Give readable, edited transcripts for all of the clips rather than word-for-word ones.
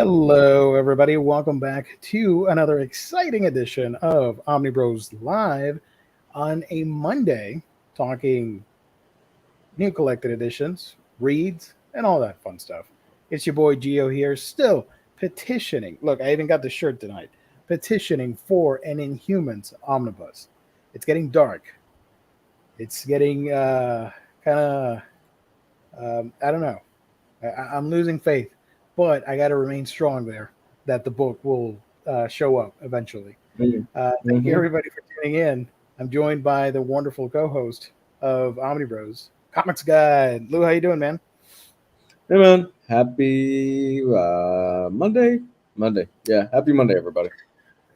Hello, everybody. Welcome back to another exciting edition of Omnibros Live on a Monday, talking new collected editions, reads, and all that fun stuff. It's your boy Geo here, still petitioning. Look, I even got the shirt tonight. Petitioning for an Inhumans omnibus. It's getting dark. It's getting kind of, I don't know. I'm losing faith, but I got to remain strong there that the book will show up eventually. Thank you, Mm-hmm. everybody, for tuning in. I'm joined by the wonderful co-host of Omnibros, Comics Guide. Lou, how you doing, man? Hey man, happy Monday. Monday, yeah, happy Monday, everybody.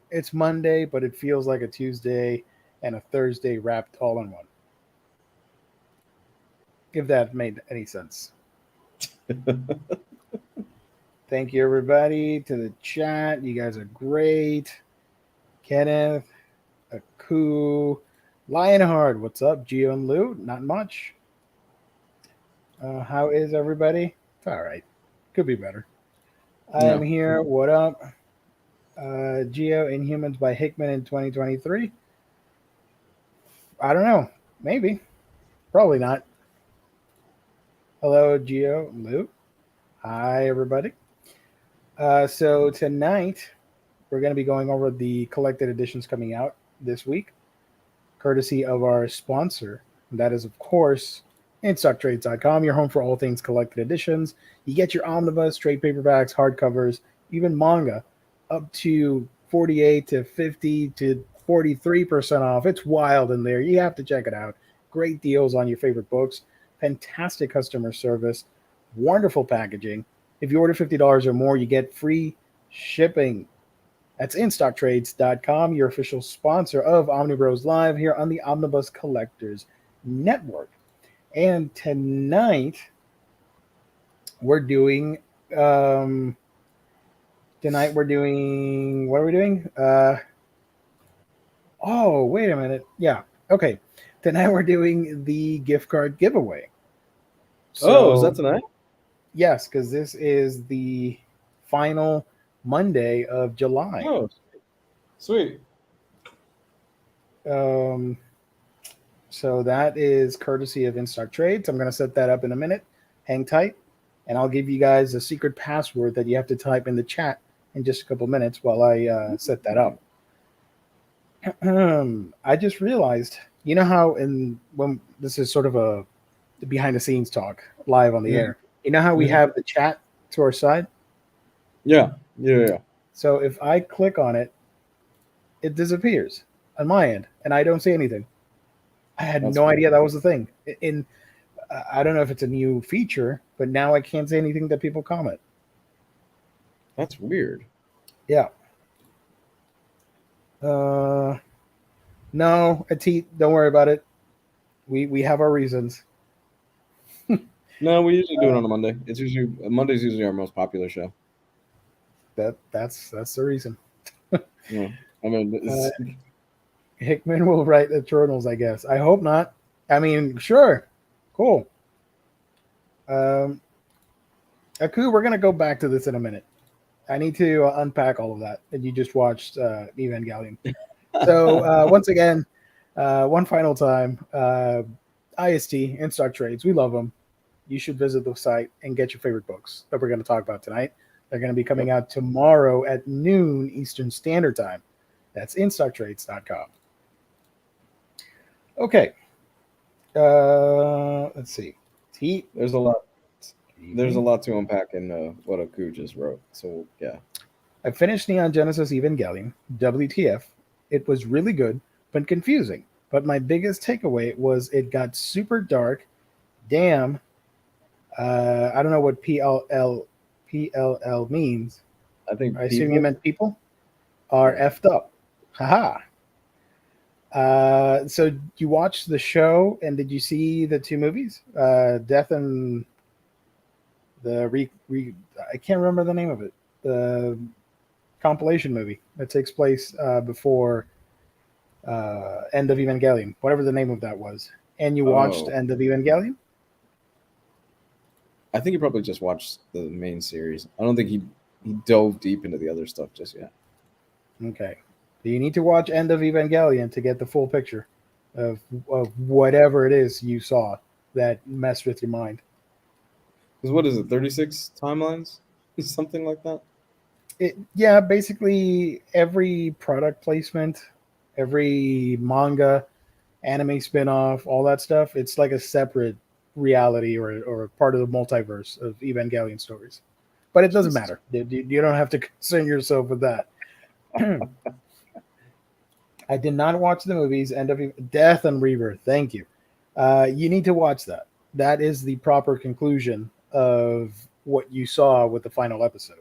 It's Monday, but it feels like a Tuesday and a Thursday wrapped all in one. If that made any sense. Thank you, everybody, to the chat. You guys are great. Kenneth, Aku, Lionheart, what's up? Geo and Lou, not much. How is everybody? It's all right. Could be better. I am Yeah, here. What up? Geo Inhumans by Hickman in 2023. I don't know. Maybe. Probably not. Hello, Geo, Lou. Hi, everybody. So tonight we're going to be going over the collected editions coming out this week, courtesy of our sponsor. And that is, of course, InStockTrades.com, your home for all things collected editions. You get your omnibus, trade paperbacks, hardcovers, even manga, up to 48 to 50 to 43% off. It's wild in there. You have to check it out. Great deals on your favorite books, fantastic customer service, wonderful packaging. If you order $50 or more, you get free shipping. That's InStockTrades.com, your official sponsor of Omnibros Live here on the Omnibus Collectors Network. And tonight we're doing what are we doing? Oh, wait a minute. Yeah. Okay. Tonight we're doing the gift card giveaway. Oh, is that So tonight? yes, because this is the final Monday of July. Oh, sweet. Um, so that is courtesy of InStock Trades. I'm going to set that up in a minute. Hang tight, and I'll give you guys a secret password that you have to type in the chat in just a couple minutes while I set that up. I just realized, you know how when this is sort of a behind the scenes talk live on the Mm-hmm. air. You know how we have the chat to our side? Yeah. So if I click on it, it disappears on my end, and I don't see anything. I had That's no weird. idea that was the thing. In I don't know if it's a new feature, but now I can't say anything that people comment. That's weird. Yeah. Uh, no, Atit, don't worry about it. We have our reasons. No, we usually do it on a Monday. It's usually Monday's usually our most popular show. That's the reason. Yeah, I mean, Uh, Hickman will write the journals, I guess. I hope not. I mean, sure, cool. Um, Aku, we're gonna go back to this in a minute. I need to unpack all of that that you just watched Evangelion. So once again, one final time, IST in Stock Trades, we love them. You should visit the site and get your favorite books that we're going to talk about tonight. They're going to be coming yep. out tomorrow at noon Eastern Standard Time. That's InStockTrades.com. Okay, let's see. Heat. There's a lot. There's a lot to unpack in what Aku just wrote. So yeah. I finished Neon Genesis Evangelion, WTF. It was really good, but confusing. But my biggest takeaway was it got super dark. Damn. I don't know what PLL means. I think I assume you people. meant people are Yeah. effed up. Haha. So you watched the show and did you see the two movies? Death and the I can't remember the name of it. The compilation movie that takes place before End of Evangelion, whatever the name of that was. And you watched Oh, End of Evangelion? I think he probably just watched the main series. I don't think he dove deep into the other stuff just yet. Okay. You need to watch End of Evangelion to get the full picture of whatever it is you saw that messed with your mind. Because what is it, 36 timelines? Something like that? Yeah, basically every product placement, every manga, anime spin-off, all that stuff, it's like a separate reality or part of the multiverse of Evangelion stories. But it doesn't Jesus. matter. You don't have to concern yourself with that. I did not watch the movies End of Death and Rebirth. Thank you. You need to watch that. That is the proper conclusion of what you saw with the final episode.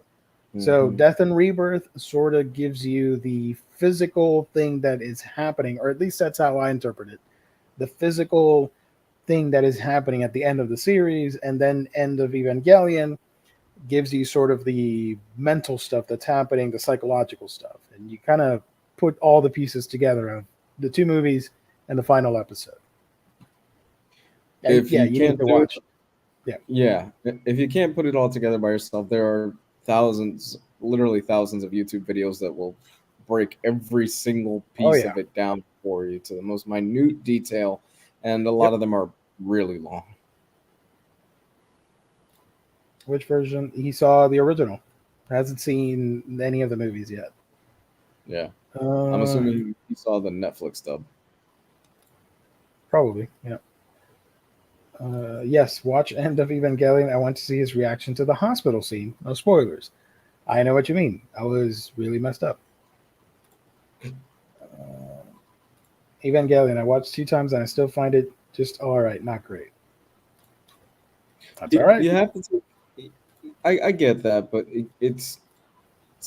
So Mhm. Death and Rebirth sort of gives you the physical thing that is happening, or at least that's how I interpret it. The physical thing that is happening at the end of the series, and then End of Evangelion gives you sort of the mental stuff that's happening, the psychological stuff, and you kind of put all the pieces together of the two movies and the final episode. And If yeah, you you need can't to do it, watch. Yeah, yeah. If you can't put it all together by yourself, there are thousands, literally thousands of YouTube videos that will break every single oh piece yeah, of it down for you to the most minute detail, and a lot yep. of them are really long. Which version? He saw the original. Hasn't seen any of the movies yet. Yeah. I'm Uh, assuming you saw the Netflix dub. Probably. Yeah. Yes. Watch End of Evangelion. I want to see his reaction to the hospital scene. No spoilers. I know what you mean. I was really messed up. Uh, Evangelion. I watched 2 times and I still find it just all right, not great. That's all right. You have to take, I get that, but it's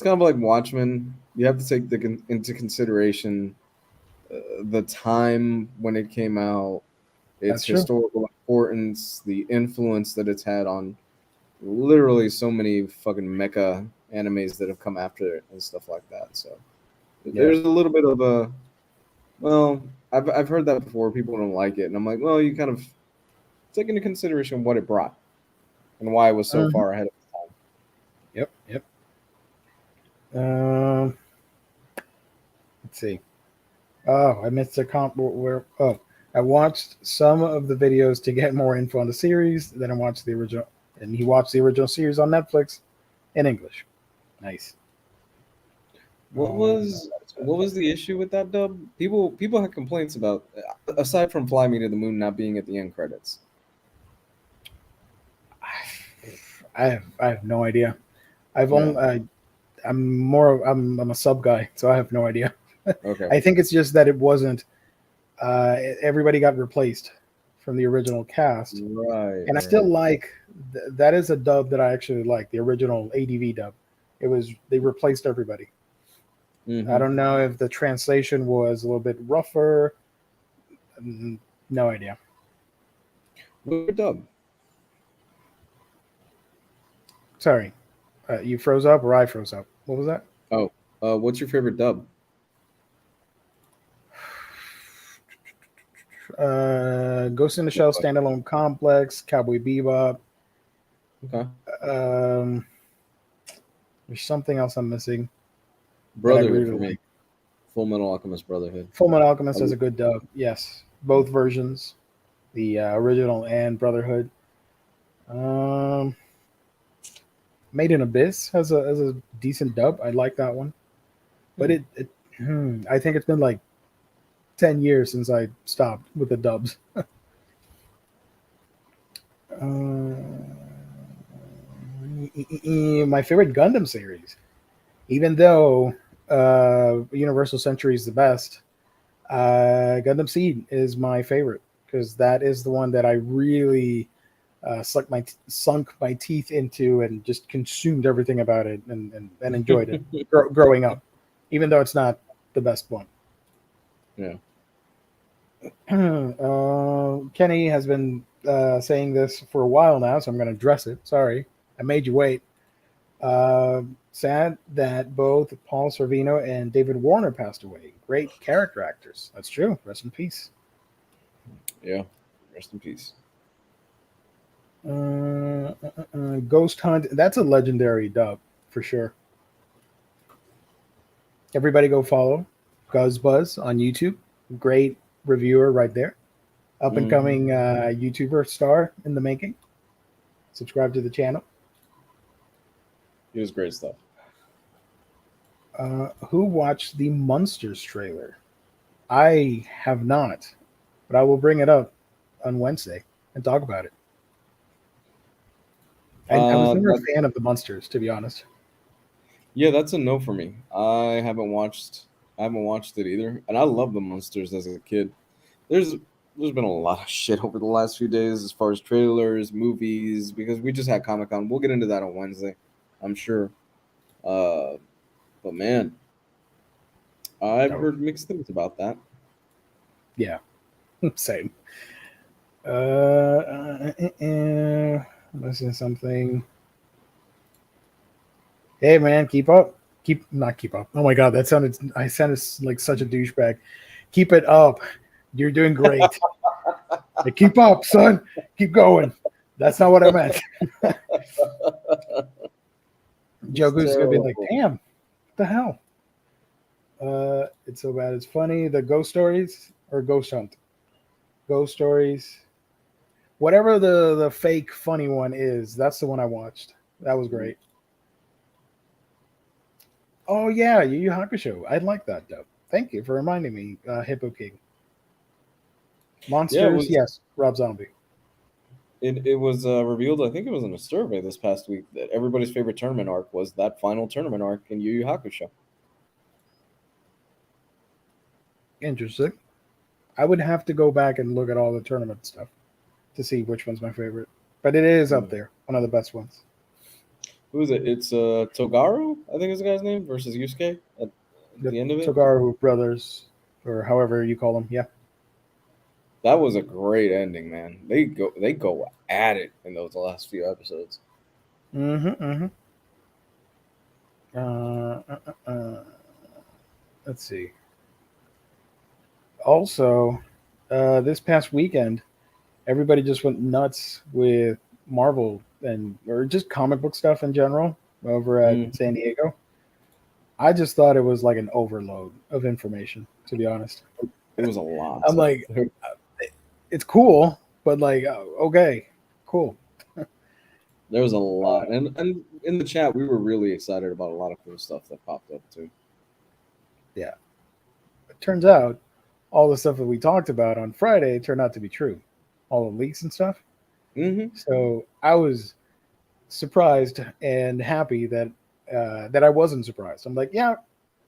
kind of like Watchmen. You have to take into consideration the time when it came out, its That's true. historical importance, the influence that it's had on literally so many fucking mecha animes that have come after it and stuff like that. So Yeah. there's a little bit of a, well, I've heard that before. People don't like it, and I'm like, well, you kind of take into consideration what it brought and why it was so Mhm. far ahead of its time. Yep. Yep. Um, let's see. Oh, I missed a comp where. Oh, I watched some of the videos to get more info on the series. Then I watched the original, and he watched the original series on Netflix in English. Nice. What was what was the issue with that dub? People had complaints about, aside from Fly Me to the Moon not being at the end credits. I have no idea. I've Yeah. only I'm a sub guy, so I have no idea. Okay. I think it's just that it wasn't. Everybody got replaced from the original cast, Right. and I still Right. like that is a dub that I actually like, the original ADV dub. It was they replaced everybody. I Mm-hmm. don't know if the translation was a little bit rougher. No idea. What dub? Sorry, you froze up or I froze up. What was that? Oh, what's your favorite dub? Ghost in the Shell standalone complex, Cowboy Bebop. Okay. Um, there's something else I'm missing that I Brotherhood really for me. like. Full Metal Alchemist Brotherhood. Full Metal I Alchemist has lo- a good dub. Yes, both versions, the original and Brotherhood. Um, Made in Abyss has a decent dub. I like that one, but Hmm. I think it's been like 10 years since I stopped with the dubs. My favorite Gundam series, even though Universal Century is the best, Gundam Seed is my favorite because that is the one that I really sunk my teeth into and just consumed everything about it and enjoyed it growing up, even though it's not the best one. Yeah. Kenny has been saying this for a while now, so I'm going to address it. Sorry, I made you wait. Sad that both Paul Sorvino and David Warner passed away. Great character actors. That's true. Rest in peace. Yeah. Rest in peace. Ghost Hunt. That's a legendary dub for sure. Everybody go follow Guzzbuzz on YouTube. Great reviewer right there. Up and coming YouTuber star in the making. Subscribe to the channel. It was great stuff. Who watched the Monsters trailer? I have not, but I will bring it up on Wednesday and talk about it. I was never a fan of the Monsters, to be honest. Yeah, that's a no for me. I haven't watched it either, and I love the Monsters as a kid. There's been a lot of shit over the last few days as far as trailers, movies, because we just had Comic-Con. We'll get into that on Wednesday, I'm sure. But man, I've heard mixed things about that. Yeah, same. Listen to something. Hey man, keep up. Not keep up. Oh my god, I sounded like such a douchebag. Keep it up. You're doing great. Hey, keep up, son. Keep going. That's not what I meant. Jogu's gonna be like, damn, what the hell? It's so bad it's funny. The ghost stories or ghost hunt. Ghost stories. Whatever the fake funny one is, that's the one I watched. That was great. Oh yeah, Yu Yu Hakusho. I like that though. Thank you for reminding me, Hippo King. Monsters, yes. Rob Zombie. It was revealed, I think it was in a survey this past week, that everybody's favorite tournament arc was that final tournament arc in Yu Yu Hakusho. Interesting. I would have to go back and look at all the tournament stuff to see which one's my favorite. But it is up there, one of the best ones. Who is it? It's Togaru, I think is the guy's name, versus Yusuke at the end of it. Togaru brothers, or however you call them. Yeah. That was a great ending, man. They go at it in those last few episodes. Let's see. Also, this past weekend, everybody just went nuts with Marvel or just comic book stuff in general over at San Diego. I just thought it was like an overload of information, to be honest. It was a lot. I'm like, it's cool, but like, okay, cool. There was a lot, and in the chat, we were really excited about a lot of cool stuff that popped up too. Yeah, it turns out all the stuff that we talked about on Friday turned out to be true, all the leaks and stuff. So I was surprised and happy that I wasn't surprised. I'm like, yeah,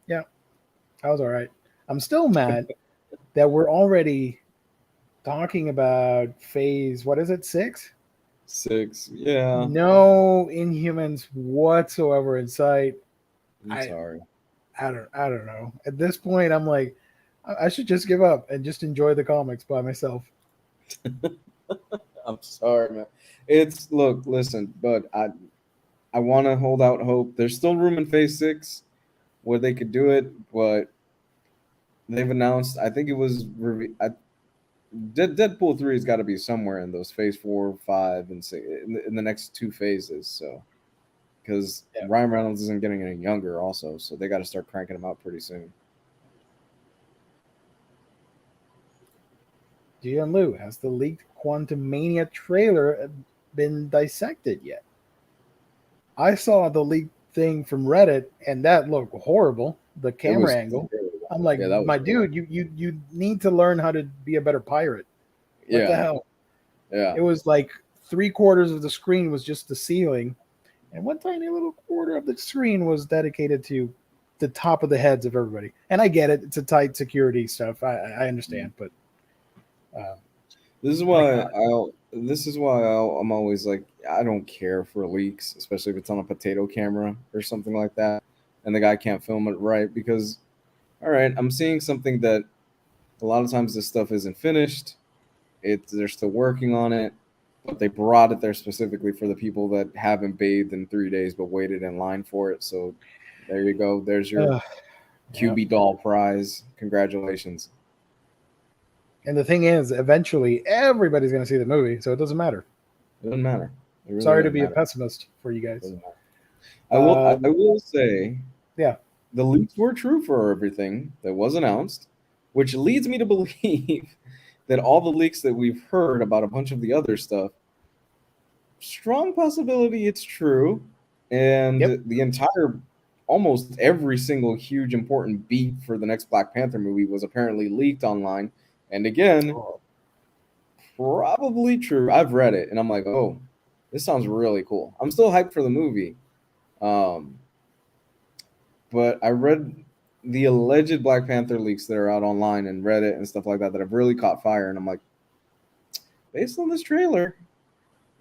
I was all right. I'm still mad that we're already talking about phase, what is it, 6? 6, yeah. No Inhumans whatsoever in sight. I'm sorry. I don't know. At this point, I'm like, I should just give up and just enjoy the comics by myself. I'm sorry, man. Listen, but I want to hold out hope. There's still room in phase 6 where they could do it, but they've announced, I think it was Deadpool 3 has got to be somewhere in those phase 4, 5, and 6, in the next 2 phases. So, because Ryan Reynolds isn't getting any younger, also, so they got to start cranking them out pretty soon. Gian Liu, has the leaked Quantum Mania trailer been dissected yet? I saw the leaked thing from Reddit, and that looked horrible. The camera angle. I'm like, my dude, you need to learn how to be a better pirate. What the hell? Yeah. It was like 3/4 of the screen was just the ceiling, and one tiny little quarter of the screen was dedicated to the top of the heads of everybody. And I get it; it's a tight security stuff. I understand, but this is why I'm always like, I don't care for leaks, especially if it's on a potato camera or something like that, and the guy can't film it right because, all right, I'm seeing something that a lot of times this stuff isn't finished. They're still working on it, but they brought it there specifically for the people that haven't bathed in 3 days but waited in line for it. So there you go. There's your QB doll prize. Congratulations. And the thing is, eventually everybody's going to see the movie, so it doesn't matter. It doesn't matter. Really Sorry to be a pessimist for you guys. I will. I Um, will say yeah. the leaks were true for everything that was announced, which leads me to believe that all the leaks that we've heard about a bunch of the other stuff, strong possibility it's true, and Yep. the entire, almost every single huge important beat for the next Black Panther movie was apparently leaked online, and again, Oh, probably true. I've read it, and I'm like, oh, this sounds really cool. I'm still hyped for the movie. Um, but I read the alleged Black Panther leaks that are out online and Reddit and stuff like that that have really caught fire, and I'm like, based on this trailer,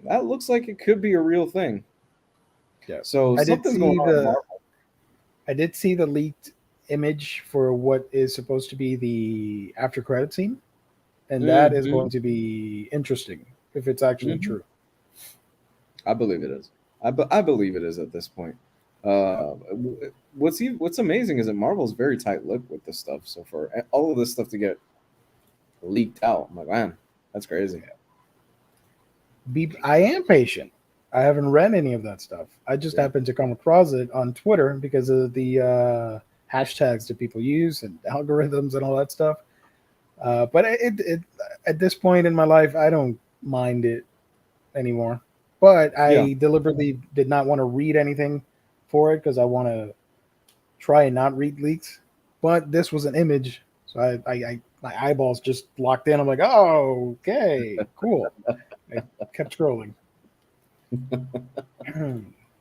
that looks like it could be a real thing. yeah. So I did something's going see on at the Marvel. I did see the leaked image for what is supposed to be the after credit scene, and that is Mm-hmm. going to be interesting if it's actually Mm-hmm. true. I believe it is. I believe it is at this point. What's amazing is that Marvel's very tight-lipped with this stuff. So for all of this stuff to get leaked out, I'm like, man, that's crazy. I am patient. I haven't read any of that stuff. I just Yeah. happened to come across it on Twitter because of the hashtags that people use and algorithms and all that stuff. But at this point in my life, I don't mind it anymore. But Yeah. I deliberately did not want to read anything for it because I want to try and not read leaks. But this was an image, so I my eyeballs just locked in. I'm like, oh, okay, cool. I kept scrolling.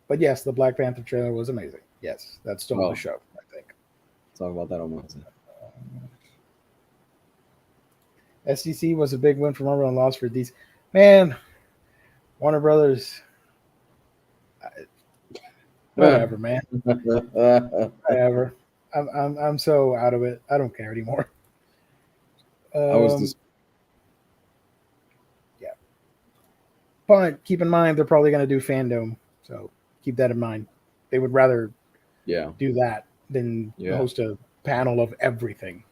But yes, the Black Panther trailer was amazing. Yes, that stole the Well, show, I think. talk about that on Wednesday. SEC was a big win for Marvel and loss for DC. Man, Warner Brothers, whatever, man, whatever. I'm so out of it. I don't care anymore. I was Um, just yeah, but keep in mind they're probably going to do fandom, so keep that in mind. They would rather yeah. do that than Yeah. host a panel of everything.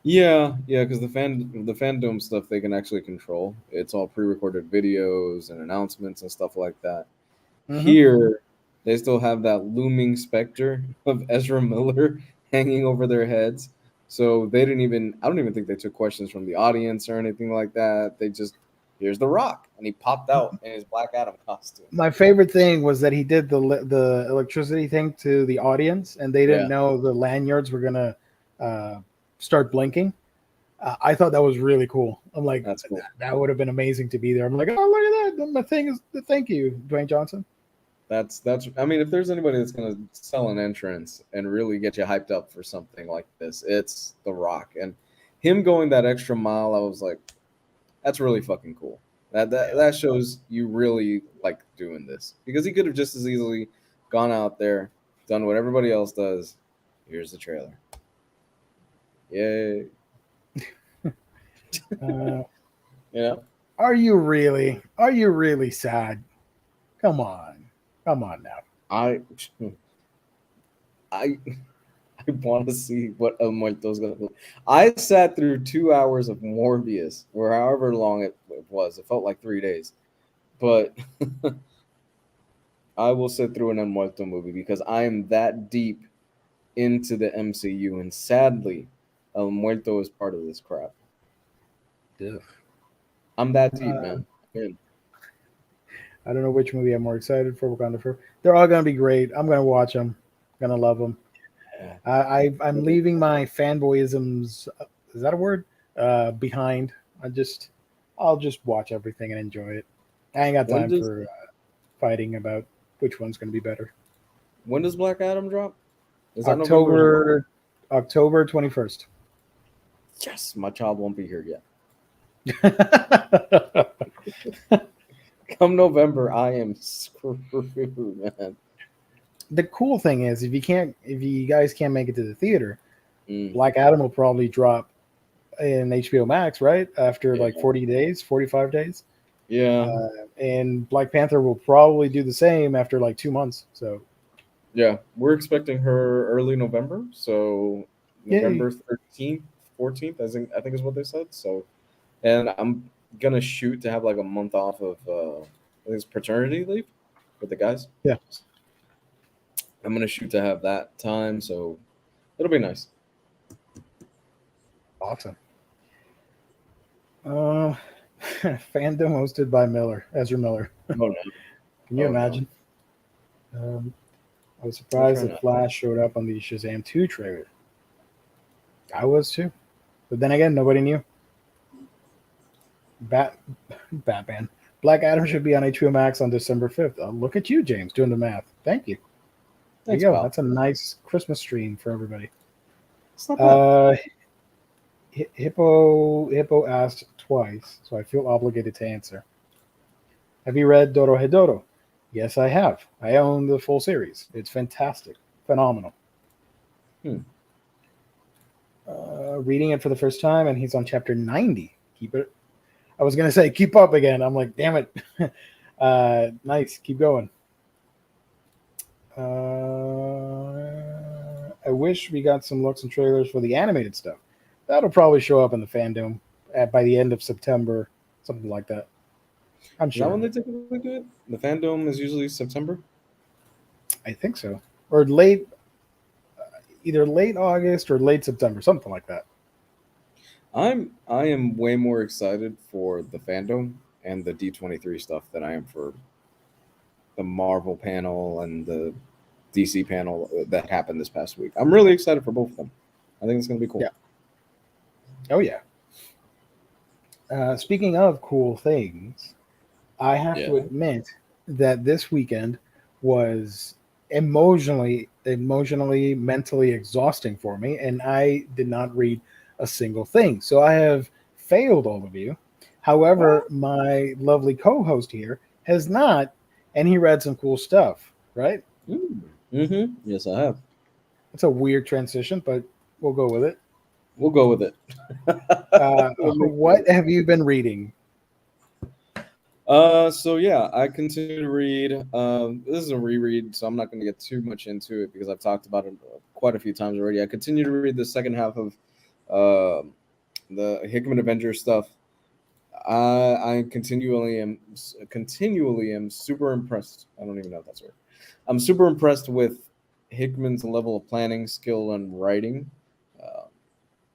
Yeah, because the fandom stuff they can actually control. It's all pre-recorded videos and announcements and stuff like that. Mm-hmm. Here, they still have that looming specter of Ezra Miller hanging over their heads. So they didn't even. I don't even think they took questions from the audience or anything like that. They just, here's the Rock, and he popped out in his Black Adam costume. My favorite thing was that he did the electricity thing to the audience, and they didn't Yeah, know the lanyards were gonna uh, start blinking. I thought that was really cool. I'm like, that's cool. that would have been amazing to be there. I'm like, oh, look at that! My thing is, thank you, Dwayne Johnson. That's. I mean, if there's anybody that's gonna sell an entrance and really get you hyped up for something like this, it's The Rock. And him going that extra mile, I was like, that's really fucking cool. That shows you really like doing this, because he could have just as easily gone out there, done what everybody else does. Here's the trailer. Yay! Uh, You know, are you really? Are you really sad? Come on, come on now. I I I want to see what El Muerto's gonna look. I sat through 2 hours of Morbius, or however long it was. It felt like 3 days, but I will sit through an El Muerto movie because I am that deep into the MCU, and sadly, El Muerto is part of this crap. Ugh. I'm that deep, Uh, man. Man, I don't know which movie I'm more excited for. Wakanda for. They're all gonna be great. I'm gonna watch them. Gonna love them. yeah. I'm leaving my fanboyisms. Is that a word? Behind. I'll just watch everything and enjoy it. I ain't got When time does for fighting about which one's going to be better. when does Black Adam drop? Is that November? October 21st. Yes, my child won't be here yet. Come November, I am screwed, man. The cool thing is, if you guys can't make it to the theater, Mm, Black Adam will probably drop in HBO Max, right? After yeah, like 40 days, 45 days. yeah, And Black Panther will probably do the same after like 2 months. So, yeah. We're expecting her early November, so yay. November 13th, 14th. I think is what they said. So, and I'm gonna shoot to have like a month off of I think it's paternity leave with the guys. Yeah. I'm gonna shoot to have that time, so it'll be nice. Awesome. Uh, fandom hosted by Ezra Miller. Oh no! Can you Oh no! imagine? Um, I was I'll surprised try that not to. Flash showed up on the Shazam 2 trailer. I was too. But then again, nobody knew. Bat Batman. Black Adam should be on HBO Max on December 5th. Look at you, James, doing the math. Thank you. There you Thanks, go. pal. That's a nice Christmas stream for everybody. It's not bad. Uh, Hippo asked twice, so I feel obligated to answer. Have you read Dorohedoro? Yes, I have. I own the full series. It's fantastic, phenomenal. Hmm. Reading it for the first time, and he's on chapter 90. Keep it. I was gonna say keep up again. I'm like, damn it. Nice. Keep going. I wish we got some looks and trailers for the animated stuff. That'll probably show up in the fandom by the end of September, something like that. I'm Is that sure when of they it. typically do it? The fandom is usually September. I think so, or late, either late August or late September, something like that. I am way more excited for the fandom and the D23 stuff than I am for the Marvel panel and the DC panel that happened this past week. I'm really excited for both of them. I think it's going to be cool. Yeah. Oh yeah. Speaking of cool things, I have to Yeah. admit that this weekend was emotionally, mentally exhausting for me, and I did not read a single thing. So I have failed all of you. However, What? my lovely co-host here has not, and he read some cool stuff. Right? Mm-hmm. Yes, I have. It's a weird transition, but we'll go with it. We'll go with it. We'll make it What work. have you been reading? So yeah, I continue to read. This is a reread, so I'm not going to get too much into it because I've talked about it quite a few times already. I continue to read the second half of um the Hickman Avengers stuff. I continually am super impressed. I don't even know if that's right. I'm super impressed with Hickman's level of planning, skill, and writing, uh,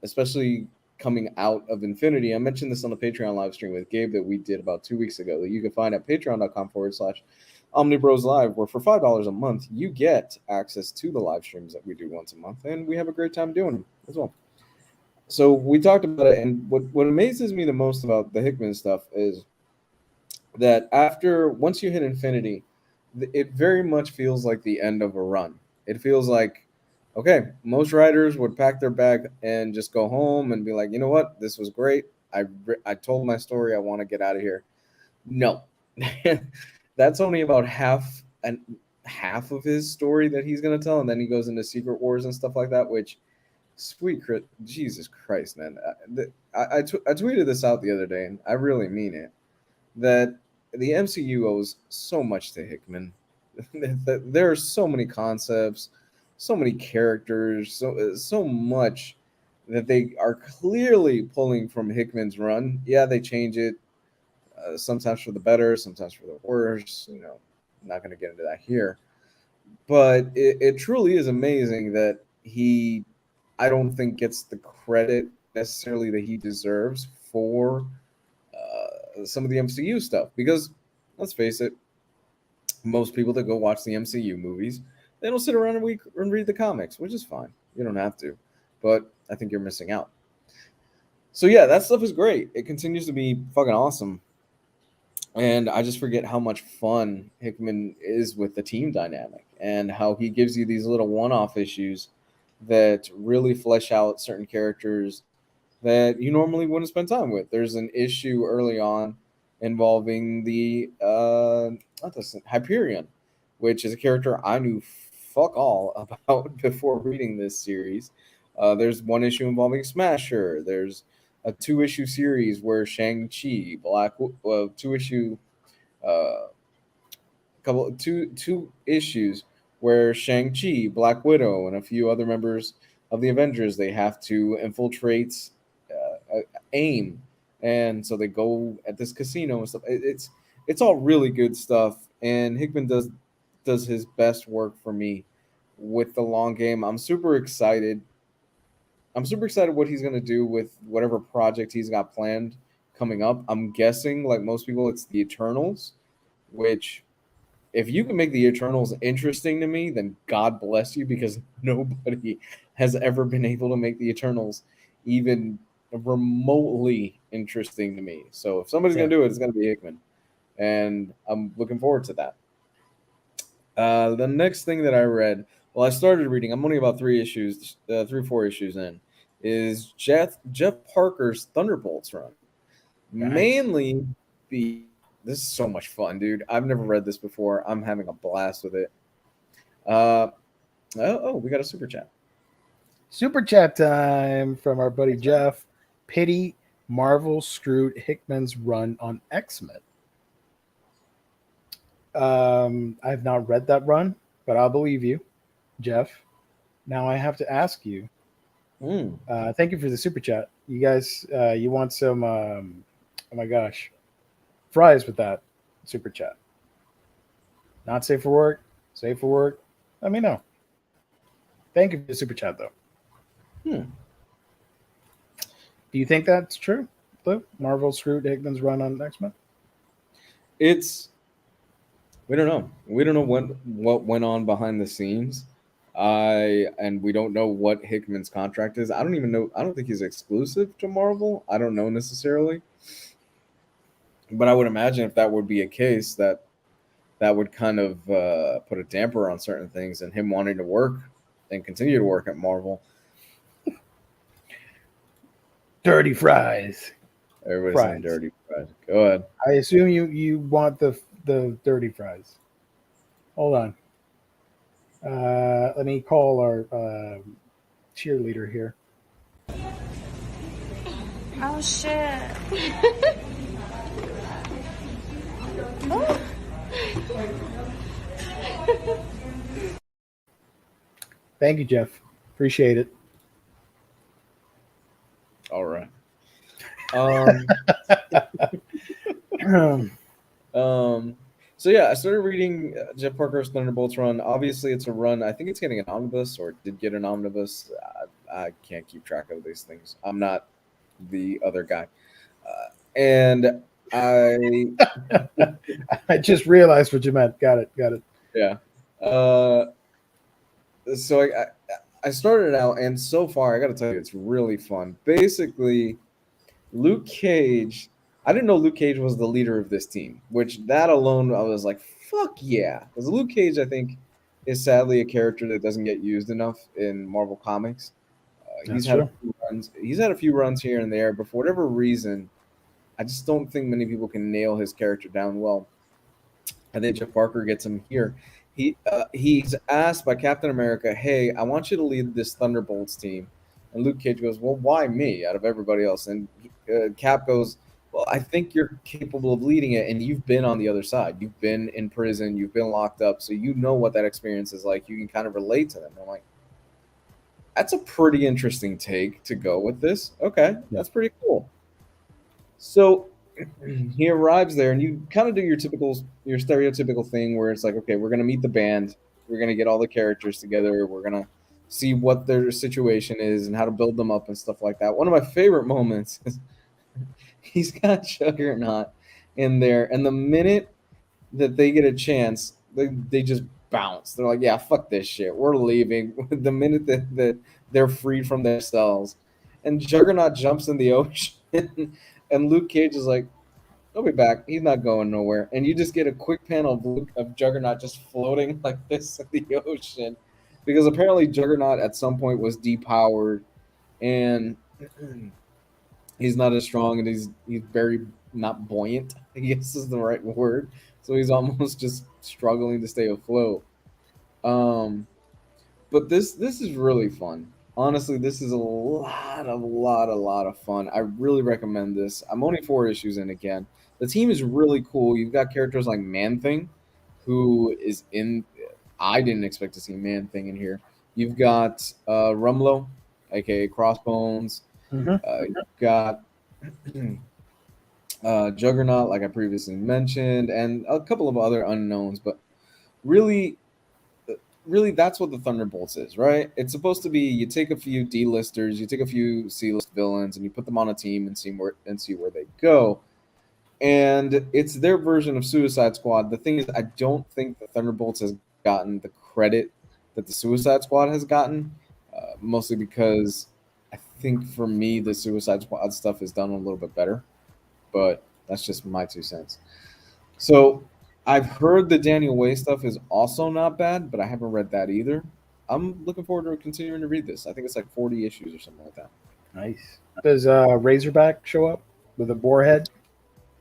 especially coming out of Infinity. I mentioned this on the Patreon live stream with Gabe that we did about 2 weeks ago that you can find at patreon.com/. Omnibros Live, where for $5 a month you get access to the live streams that we do once a month, and we have a great time doing them as well. So we talked about it, and what amazes me the most about the Hickman stuff is that after once you hit infinity, it very much feels like the end of a run. It feels like, okay, most writers would pack their bag and just go home and be like, you know what, this was great. I told my story. I want to get out of here. No, that's only about half of his story that he's gonna tell, and then he goes into Secret Wars and stuff like that, which Jesus Christ, man! I tweeted this out the other day, and I really mean it. That the MCU owes so much to Hickman. That there are so many concepts, so many characters, so much that they are clearly pulling from Hickman's run. Yeah, they change it sometimes for the better, sometimes for the worse. I'm not going to get into that here, but it truly is amazing that I don't think gets the credit necessarily that he deserves for some of the MCU stuff. Because let's face it, most people that go watch the MCU movies, they don't sit around and read the comics, which is fine. You don't have to, but I think you're missing out. So yeah, that stuff is great. It continues to be fucking awesome, and I just forget how much fun Hickman is with the team dynamic and how he gives you these little one-off issues that really flesh out certain characters that you normally wouldn't spend time with. There's an issue early on involving the not this Hyperion, which is a character I knew fuck all about before reading this series. There's one issue involving Smasher. There's a two-issue series where Shang-Chi, two-issue uh, two issues where Shang-Chi, Black Widow, and a few other members of the Avengers they have to infiltrate AIM, and so they go at this casino and stuff. It's all really good stuff, and Hickman does his best work for me with the long game. I'm super excited. I'm super excited what he's gonna do with whatever project he's got planned coming up. I'm guessing, like most people, it's the Eternals, which if you can make the Eternals interesting to me, then God bless you, because nobody has ever been able to make the Eternals even remotely interesting to me. So if somebody's Yeah. gonna do it, it's gonna be Hickman, and I'm looking forward to that. The next thing that I read, well, I started reading. I'm only about 3 or 4 issues in. Is Jeff Parker's Thunderbolts run? Nice. Mainly, this is so much fun, dude. I've never read this before. I'm having a blast with it. Uh, we got a super chat. Super chat time from our buddy Jeff. Pity Marvel screwed Hickman's run on X-Men. I've not read that run, but I'll believe you, Jeff. Now I have to ask you. Mm. Thank you for the super chat. You guys, you want some? Oh my gosh, fries with that super chat. Not safe for work. Safe for work. Let me know. Thank you for the super chat, though. Hmm. Do you think that's true, Lou? Marvel screwed Hickman's run on X-Men? It's We don't know. We don't know what went on behind the scenes. And we don't know what Hickman's contract is. I don't even know. I don't think he's exclusive to Marvel. I don't know necessarily. But I would imagine if that would be a case, that would kind of put a damper on certain things, and him wanting to work and continue to work at Marvel. Dirty fries. Everybody's saying Fries. dirty. Right. Go ahead. I assume you want the dirty fries. Hold on. Let me call our cheerleader here. Oh shit. Oh. Thank you, Jeff. Appreciate it. All right. Um, so yeah, I started reading Jeff Parker's Thunderbolts run. Obviously, it's a run. I think it's getting an omnibus, or it did get an omnibus. I can't keep track of these things. I'm not the other guy, and I I just realized what you meant. Got it. Got it. yeah. Uh, so I started out, and so far, I got to tell you, it's really fun. Basically, Luke Cage. I didn't know Luke Cage was the leader of this team, which that alone I was like, fuck yeah. Because Luke Cage, I think, is sadly a character that doesn't get used enough in Marvel Comics. That's true. He's had a few runs here and there, but for whatever reason, I just don't think many people can nail his character down well. I think Jeff Parker gets him here. He's asked by Captain America, "Hey, I want you to lead this Thunderbolts team," and Luke Cage goes, "Well, why me out of everybody else?" And Cap goes, "Well, I think you're capable of leading it, and you've been on the other side. You've been in prison, you've been locked up, so you know what that experience is like. You can kind of relate to them." I'm like, "That's a pretty interesting take to go with this. Okay, Yeah. that's pretty cool." So he arrives there, and you kind of do your stereotypical thing where it's like, okay, we're gonna meet the band, we're gonna get all the characters together, we're gonna see what their situation is and how to build them up and stuff like that. One of my favorite moments is he's got Juggernaut in there, and the minute that they get a chance, they just bounce. They're like, yeah, fuck this shit, we're leaving. The minute that they're freed from their cells, and Juggernaut jumps in the ocean, and Luke Cage is like, he'll be back. He's not going nowhere. And you just get a quick panel of Juggernaut just floating like this in the ocean, because apparently Juggernaut at some point was depowered, and he's not as strong, and he's very not buoyant, I guess is the right word. So he's almost just struggling to stay afloat. Um, but this is really fun. Honestly, this is a lot of fun. I really recommend this. I'm only 4 issues in again. The team is really cool. You've got characters like Man Thing, who is in. I didn't expect to see Man Thing in here. You've got Rumlow, aka Crossbones. Mm-hmm. You've got Juggernaut, like I previously mentioned, and a couple of other unknowns. But really, really that's what the Thunderbolts is, right? It's supposed to be you take a few D-listers, you take a few C-list villains, and you put them on a team and see where they go. And it's their version of Suicide Squad. The thing is, I don't think the Thunderbolts has gotten the credit that the Suicide Squad has gotten, mostly because I think for me the Suicide Squad stuff is done a little bit better. But that's just my 2 cents. So I've heard the Daniel Way stuff is also not bad, but I haven't read that either. I'm looking forward to continuing to read this. I think it's like 40 issues or something like that. Nice. Does Razorback show up with a boar head?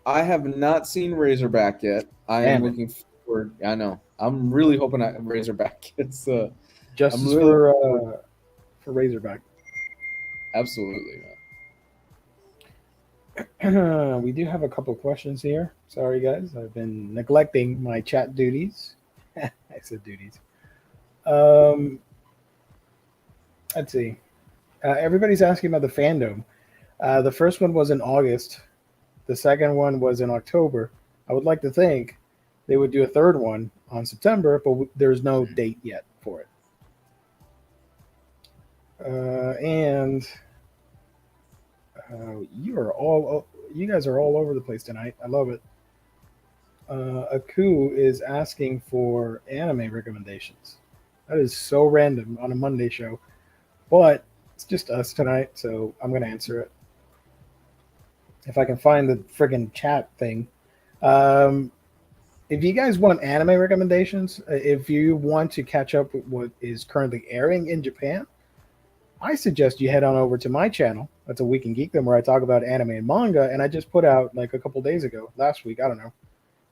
I have not seen Razorback yet. I am Damn it. looking forward. I know. I'm really hoping Razorback gets. I'm Justice really for Razorback. absolutely. We do have a couple questions here. Sorry, guys. I've been neglecting my chat duties. I said duties. Let's see. Everybody's asking about the fandom. The first one was in August. The second one was in October. I would like to think they would do a third one on September, but there's no date yet for it. And you guys are all over the place tonight. I love it. Aku is asking for anime recommendations. That is so random on a Monday show, but it's just us tonight, so I'm going to answer it. If I can find the friggin' chat thing. If you guys want anime recommendations, if you want to catch up with what is currently airing in Japan, I suggest you head on over to my channel. That's a Week in Geekdom, where I talk about anime and manga, and I just put out like a couple days ago, last week, I don't know.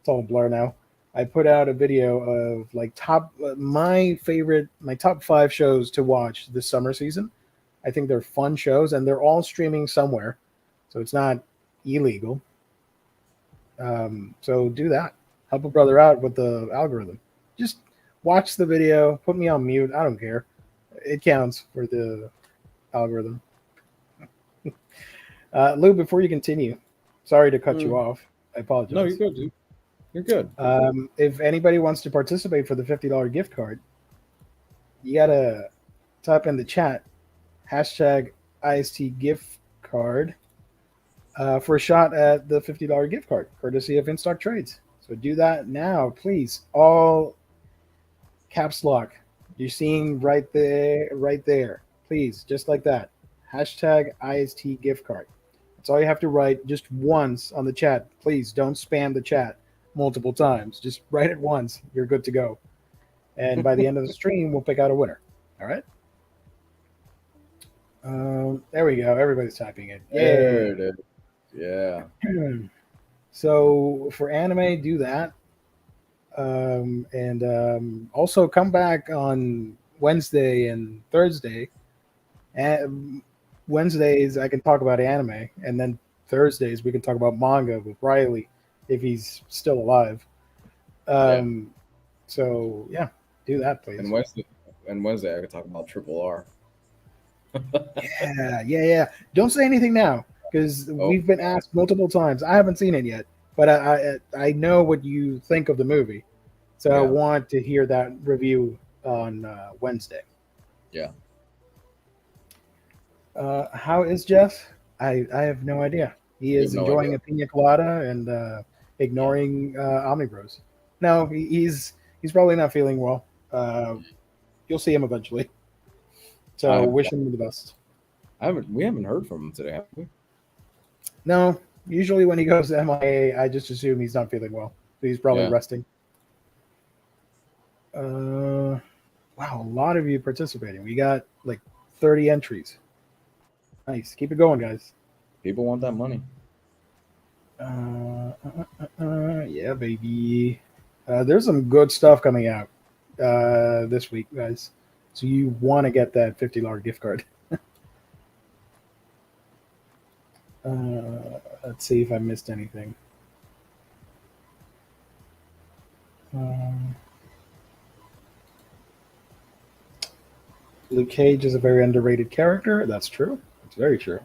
It's all a blur now. I put out a video of like my top 5 shows to watch this summer season. I think they're fun shows, and they're all streaming somewhere, so it's not illegal. So do that. Help a brother out with the algorithm. Just watch the video, put me on mute. I don't care. It counts for the algorithm. Lou, before you continue, sorry to cut you off. I apologize. No, you're good, dude. You're good. If anybody wants to participate for the $50 gift card, you gotta type in the chat #IST gift card for a shot at the $50 gift card, courtesy of InStock Trades. So do that now, please. All caps lock. You're seeing right there. Please, just like that. #IST gift card. That's all you have to write just once on the chat. Please don't spam the chat multiple times. Just write it once. You're good to go. And by the end of the stream, we'll pick out a winner. All right? There we go. Everybody's typing it. There it is. Yeah. So for anime, do that. Also come back on Wednesday and Thursday. And Wednesdays I can talk about anime, and then Thursdays we can talk about manga with Riley if he's still alive. So yeah, do that, please. And Wednesday I could talk about Triple R. Yeah. Don't say anything now, because we've been asked multiple times. I haven't seen it yet, but I know what you think of the movie, so I want to hear that review on Wednesday. Yeah. How is Jeff? I have no idea. He is enjoying a pina colada and ignoring Omnibros. No, he's probably not feeling well. You'll see him eventually. So wish him the best. We haven't heard from him today, have we? No, usually when he goes to MIA, I just assume he's not feeling well. He's probably resting. Wow, a lot of you participating. We got like 30 entries. Nice. Keep it going, guys. People want that money. Yeah, baby. There's some good stuff coming out this week, guys. So you want to get that $50 gift card. Let's see if I missed anything. Luke Cage is a very underrated character. That's true. It's very true.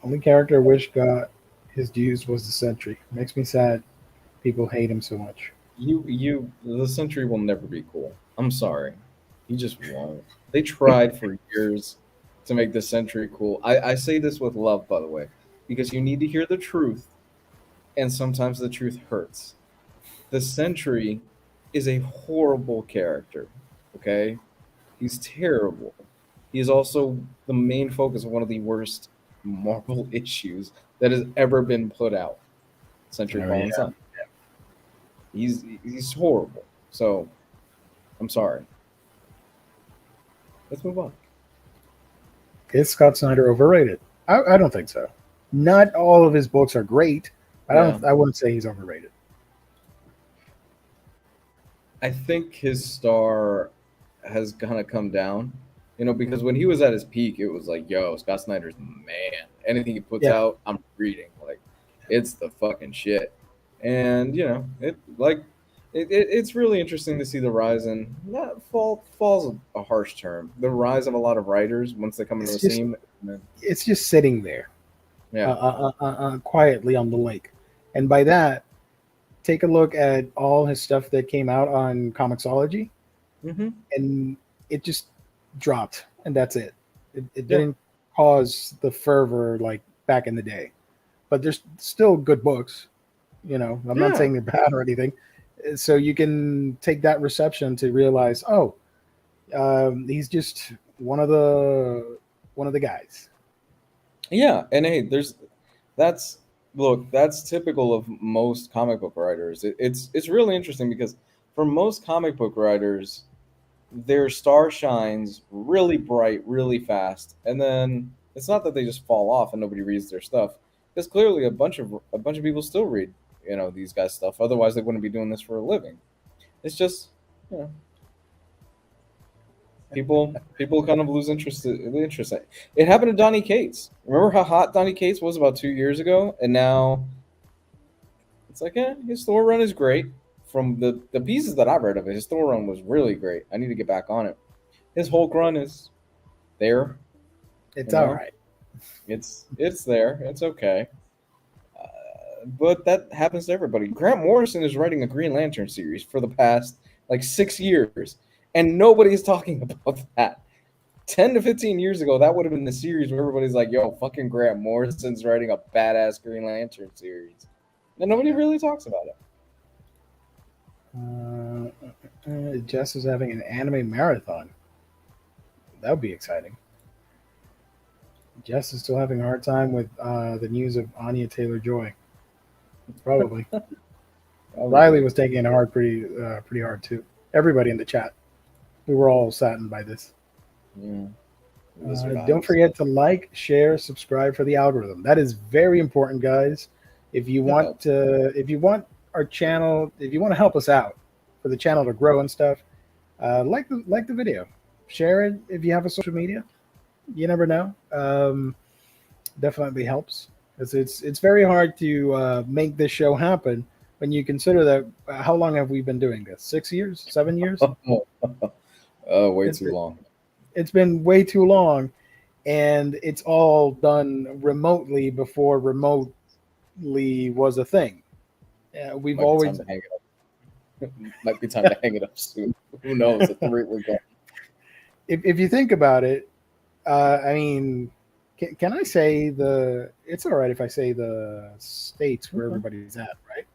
Only character I wish got his dues was the Sentry. Makes me sad people hate him so much. the Sentry will never be cool. I'm sorry, he just won't. They tried for years to make the Sentry cool. I say this with love, by the way, because you need to hear the truth, and sometimes the truth hurts. The Sentry is a horrible character. Okay, he's terrible. He's also the main focus of one of the worst Marvel issues that has ever been put out. Sentry Oh, Fallen yeah. Sun. He's horrible. So I'm sorry. Let's move on. Is Scott Snyder overrated? I don't think so. Not all of his books are great. Yeah. I wouldn't say he's overrated. I think his star has kind of come down, because when he was at his peak, it was like, yo, Scott Snyder's the man. Anything he puts Yeah. out, I'm reading. Like, it's the fucking shit. And it's really interesting to see the rise in not fall's a harsh term. The rise of a lot of writers once they come into the It's just scene. it's just sitting there Yeah. quietly on the lake, and by that, take a look at all his stuff that came out on Comixology, Mm-hmm. and it just dropped, and that's it. It Yeah. didn't cause the fervor like back in the day, but there's still good books. I'm not Yeah. saying they're bad or anything. So you can take that reception to realize, oh, he's just one of the guys. Yeah, and hey, that's that's typical of most comic book writers. It's really interesting because for most comic book writers, their star shines really bright, really fast, and then it's not that they just fall off and nobody reads their stuff. Because clearly a bunch of people still read, these guys' stuff. Otherwise, they wouldn't be doing this for a living. It's just, you know, people kind of lose interest. It happened to Donny Cates. Remember how hot Donny Cates was about 2 years ago, and now it's like, his store run is great. From the pieces that I've read of it, his store run was really great. I need to get back on it. His Hulk run is there. It's You all know? right. It's there. It's okay. But that happens to everybody. Grant Morrison is writing a Green Lantern series for the past like 6 years, and nobody's talking about that. 10 to 15 years ago, that would have been the series where everybody's like, "Yo, fucking Grant Morrison's writing a badass Green Lantern series," and nobody really talks about it. Jess is having an anime marathon. That would be exciting. Jess is still having a hard time with the news of Anya Taylor-Joy. Probably. Riley was taking it hard, pretty hard too. Everybody in the chat, we were all saddened by this. Yeah. Don't forget to like, share, subscribe for the algorithm. That is very important, guys. If you want our channel, if you want to help us out for the channel to grow and stuff, like the video, share it if you have a social media. You never know. Definitely helps. It's very hard to make this show happen when you consider that. How long have we been doing this? 6 years? 7 years? Way too long. It's been way too long, and it's all done remotely before remotely was a thing. We've always. Might be time to hang it up soon. Who knows at the rate we're going. If you think about it, I mean, can I say it's all right if I say the states where everybody's at, right?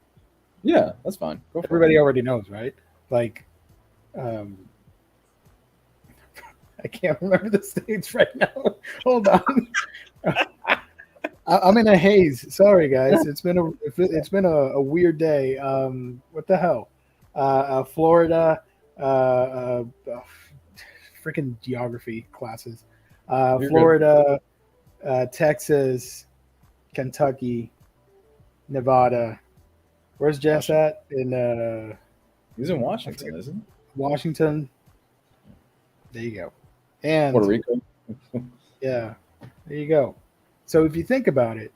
Yeah, that's fine. Go for Everybody it. already knows, right? Like, I can't remember the states right now. Hold on. I'm in a haze. Sorry, guys. It's been a weird day. What the hell? Florida, freaking geography classes. Florida, Texas, Kentucky, Nevada. Where's Jess at? In He's in Washington, isn't he? Washington. There you go. And Puerto Rico. yeah, there you go. So if you think about it,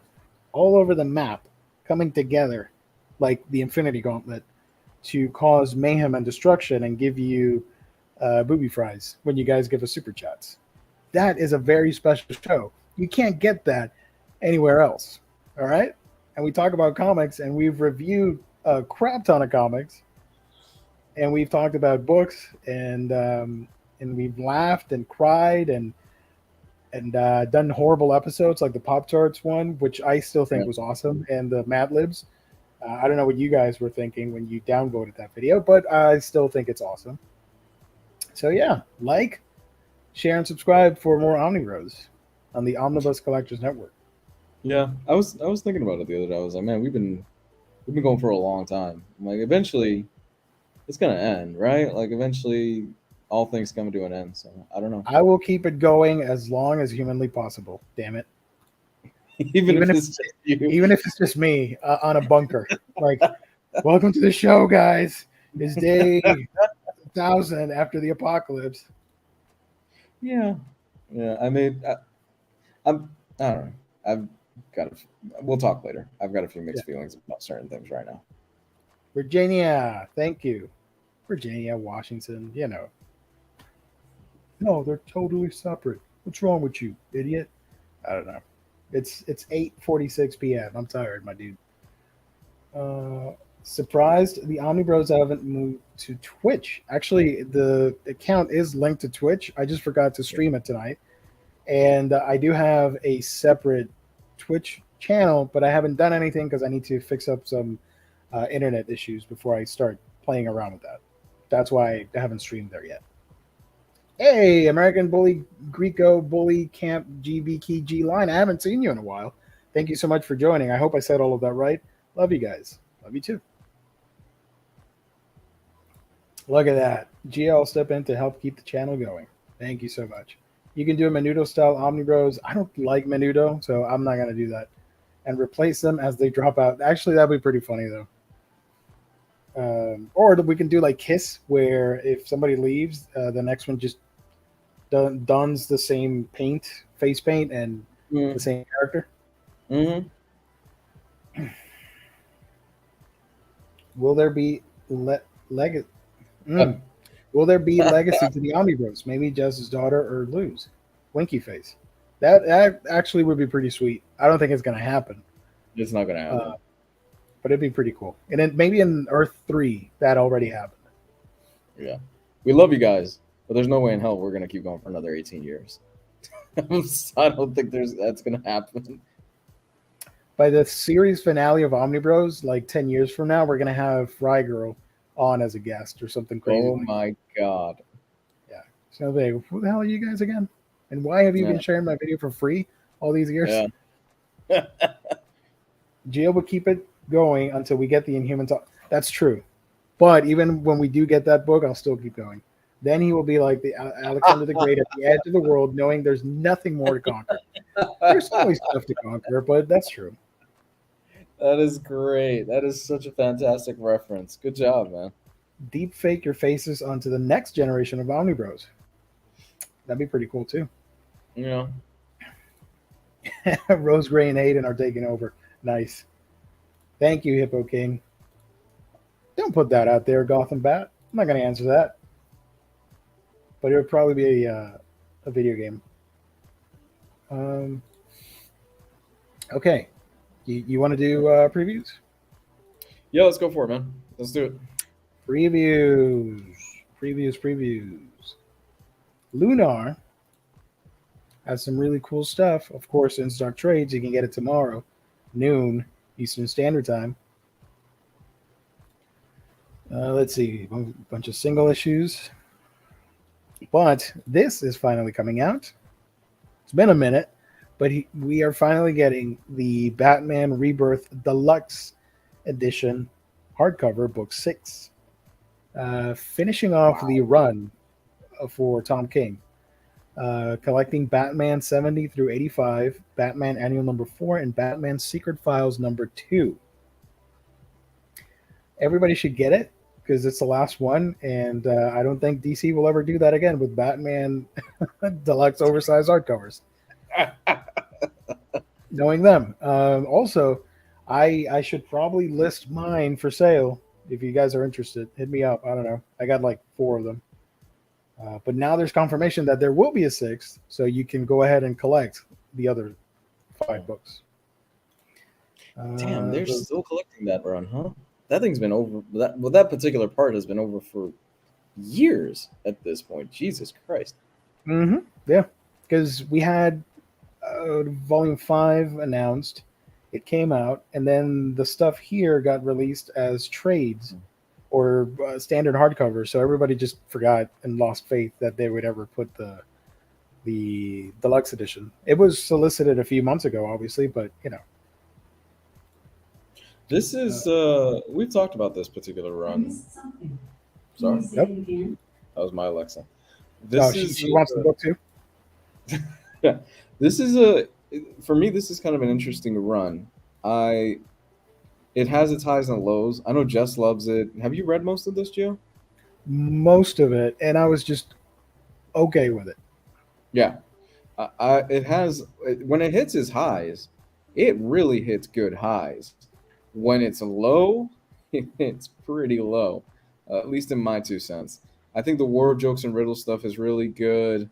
all over the map, coming together like the Infinity Gauntlet to cause mayhem and destruction and give you booby fries when you guys give us super chats. That is a very special show. You can't get that anywhere else. All right? And we talk about comics, and we've reviewed a crap ton of comics. and we've talked about books, and we've laughed and cried and done horrible episodes like the Pop Tarts one, which I still think Yeah. was awesome, and the Mad Libs. I don't know what you guys were thinking when you downvoted that video, but I still think it's awesome. So yeah, like, share, and subscribe for more Omnibros on the Omnibus Collectors Network. Yeah, I was thinking about it the other day. I was like, man, we've been going for a long time. I'm like, eventually, it's gonna end, right? Like, eventually, all things come to an end. So I don't know. I will keep it going as long as humanly possible. Damn it! Even Even if if it's just you. even if it's just me on a bunker, like, welcome to the show, guys. It's day 1,000 after the apocalypse. Yeah, yeah. I mean, I don't know. I've got. We'll talk later. I've got a few Yeah. mixed feelings about certain things right now. Virginia, thank you. Virginia, Washington, you know. No, they're totally separate. What's wrong with you, idiot? I don't know. It's 8:46 p.m. I'm tired, my dude. Surprised the Omnibros haven't moved to Twitch. Actually, the account is linked to Twitch. I just forgot to stream it tonight, and I do have a separate Twitch channel, but I haven't done anything because I need to fix up some internet issues before I start playing around with that. That's why I haven't streamed there yet. Hey, American Bully, Greco Bully Camp GBKG line. I haven't seen you in a while. Thank you so much for joining. I hope I said all of that right. Love you guys. Love you too. Look at that. Gia will step in to help keep the channel going. Thank you so much. You can do a Menudo style Omnibros. I don't like Menudo, so I'm not going to do that. And replace them as they drop out. Actually, that'd be pretty funny though. Or we can do like Kiss, where if somebody leaves, the next one just dons the same face paint, and the same character. Mm-hmm. Will there be legacy? Will there be legacy to the Omnibros? Maybe Jess's daughter or Lou's. Winky face. That actually would be pretty sweet. I don't think it's going to happen, It's not gonna happen. but it'd be pretty cool. And then maybe in Earth 3, that already happened. Yeah, we love you guys, but there's no way in hell we're gonna keep going for another 18 years. I don't think that's gonna happen. By the series finale of Omnibros, like 10 years from now, we're going to have Fry Girl on as a guest or something crazy. Oh like that. my god! Yeah. So like, who the hell are you guys again? And why have you been Yeah. sharing my video for free all these years? Yeah. Gio will keep it going until we get the Inhuman talk. That's true. But even when we do get that book, I'll still keep going. Then he will be like the Alexander the Great at the edge of the world, knowing there's nothing more to conquer. There's always stuff to conquer, but that's true. That is great. That is such a fantastic reference. Good job, man. Deep fake your faces onto the next generation of Omnibros. That'd be pretty cool too. You know, Rose Gray and Hayden are taking over. Nice. Thank you, Hippo King. Don't put that out there, Gotham Bat. I'm not going to answer that. But it would probably be a video game. Okay. You want to do previews? yeah. Let's go for it, man. Let's do it. Previews. Lunar has some really cool stuff. Of course, in stock trades, you can get it tomorrow, noon Eastern Standard Time. Let's see, a bunch of single issues. But this is finally coming out. It's been a minute, but we are finally getting the Batman Rebirth Deluxe Edition hardcover, book 6. Finishing off the run for Tom King. Collecting Batman 70 through 85, Batman Annual number 4, and Batman Secret Files number 2. Everybody should get it because it's the last one, and I don't think DC will ever do that again with Batman Deluxe oversized hardcovers. Knowing them. Also, I should probably list mine for sale. If you guys are interested, hit me up. I don't know. I got like 4 of them. But now there's confirmation that there will be a 6th, so you can go ahead and collect the other 5 books. Damn, they're still collecting that run, huh? that thing's been over. That particular part has been over for years at this point. Jesus Christ. Mm-hmm. Yeah, because we had Volume 5 announced. It came out, and then the stuff here got released as trades or standard hardcover. So everybody just forgot and lost faith that they would ever put the deluxe edition. It was solicited a few months ago, obviously, but This is we've talked about this particular run. Sorry, Yep. that was my Alexa. Oh, This is she wants the book too. yeah. This is a for me. This is kind of an interesting run. It has its highs and lows. I know Jess loves it. Have you read most of this, Gio? Most of it, and I was just okay with it. Yeah. It has when it hits its highs, it really hits good highs. When it's low, it's pretty low, at least in my 2 cents. I think the war jokes and riddle stuff is really good.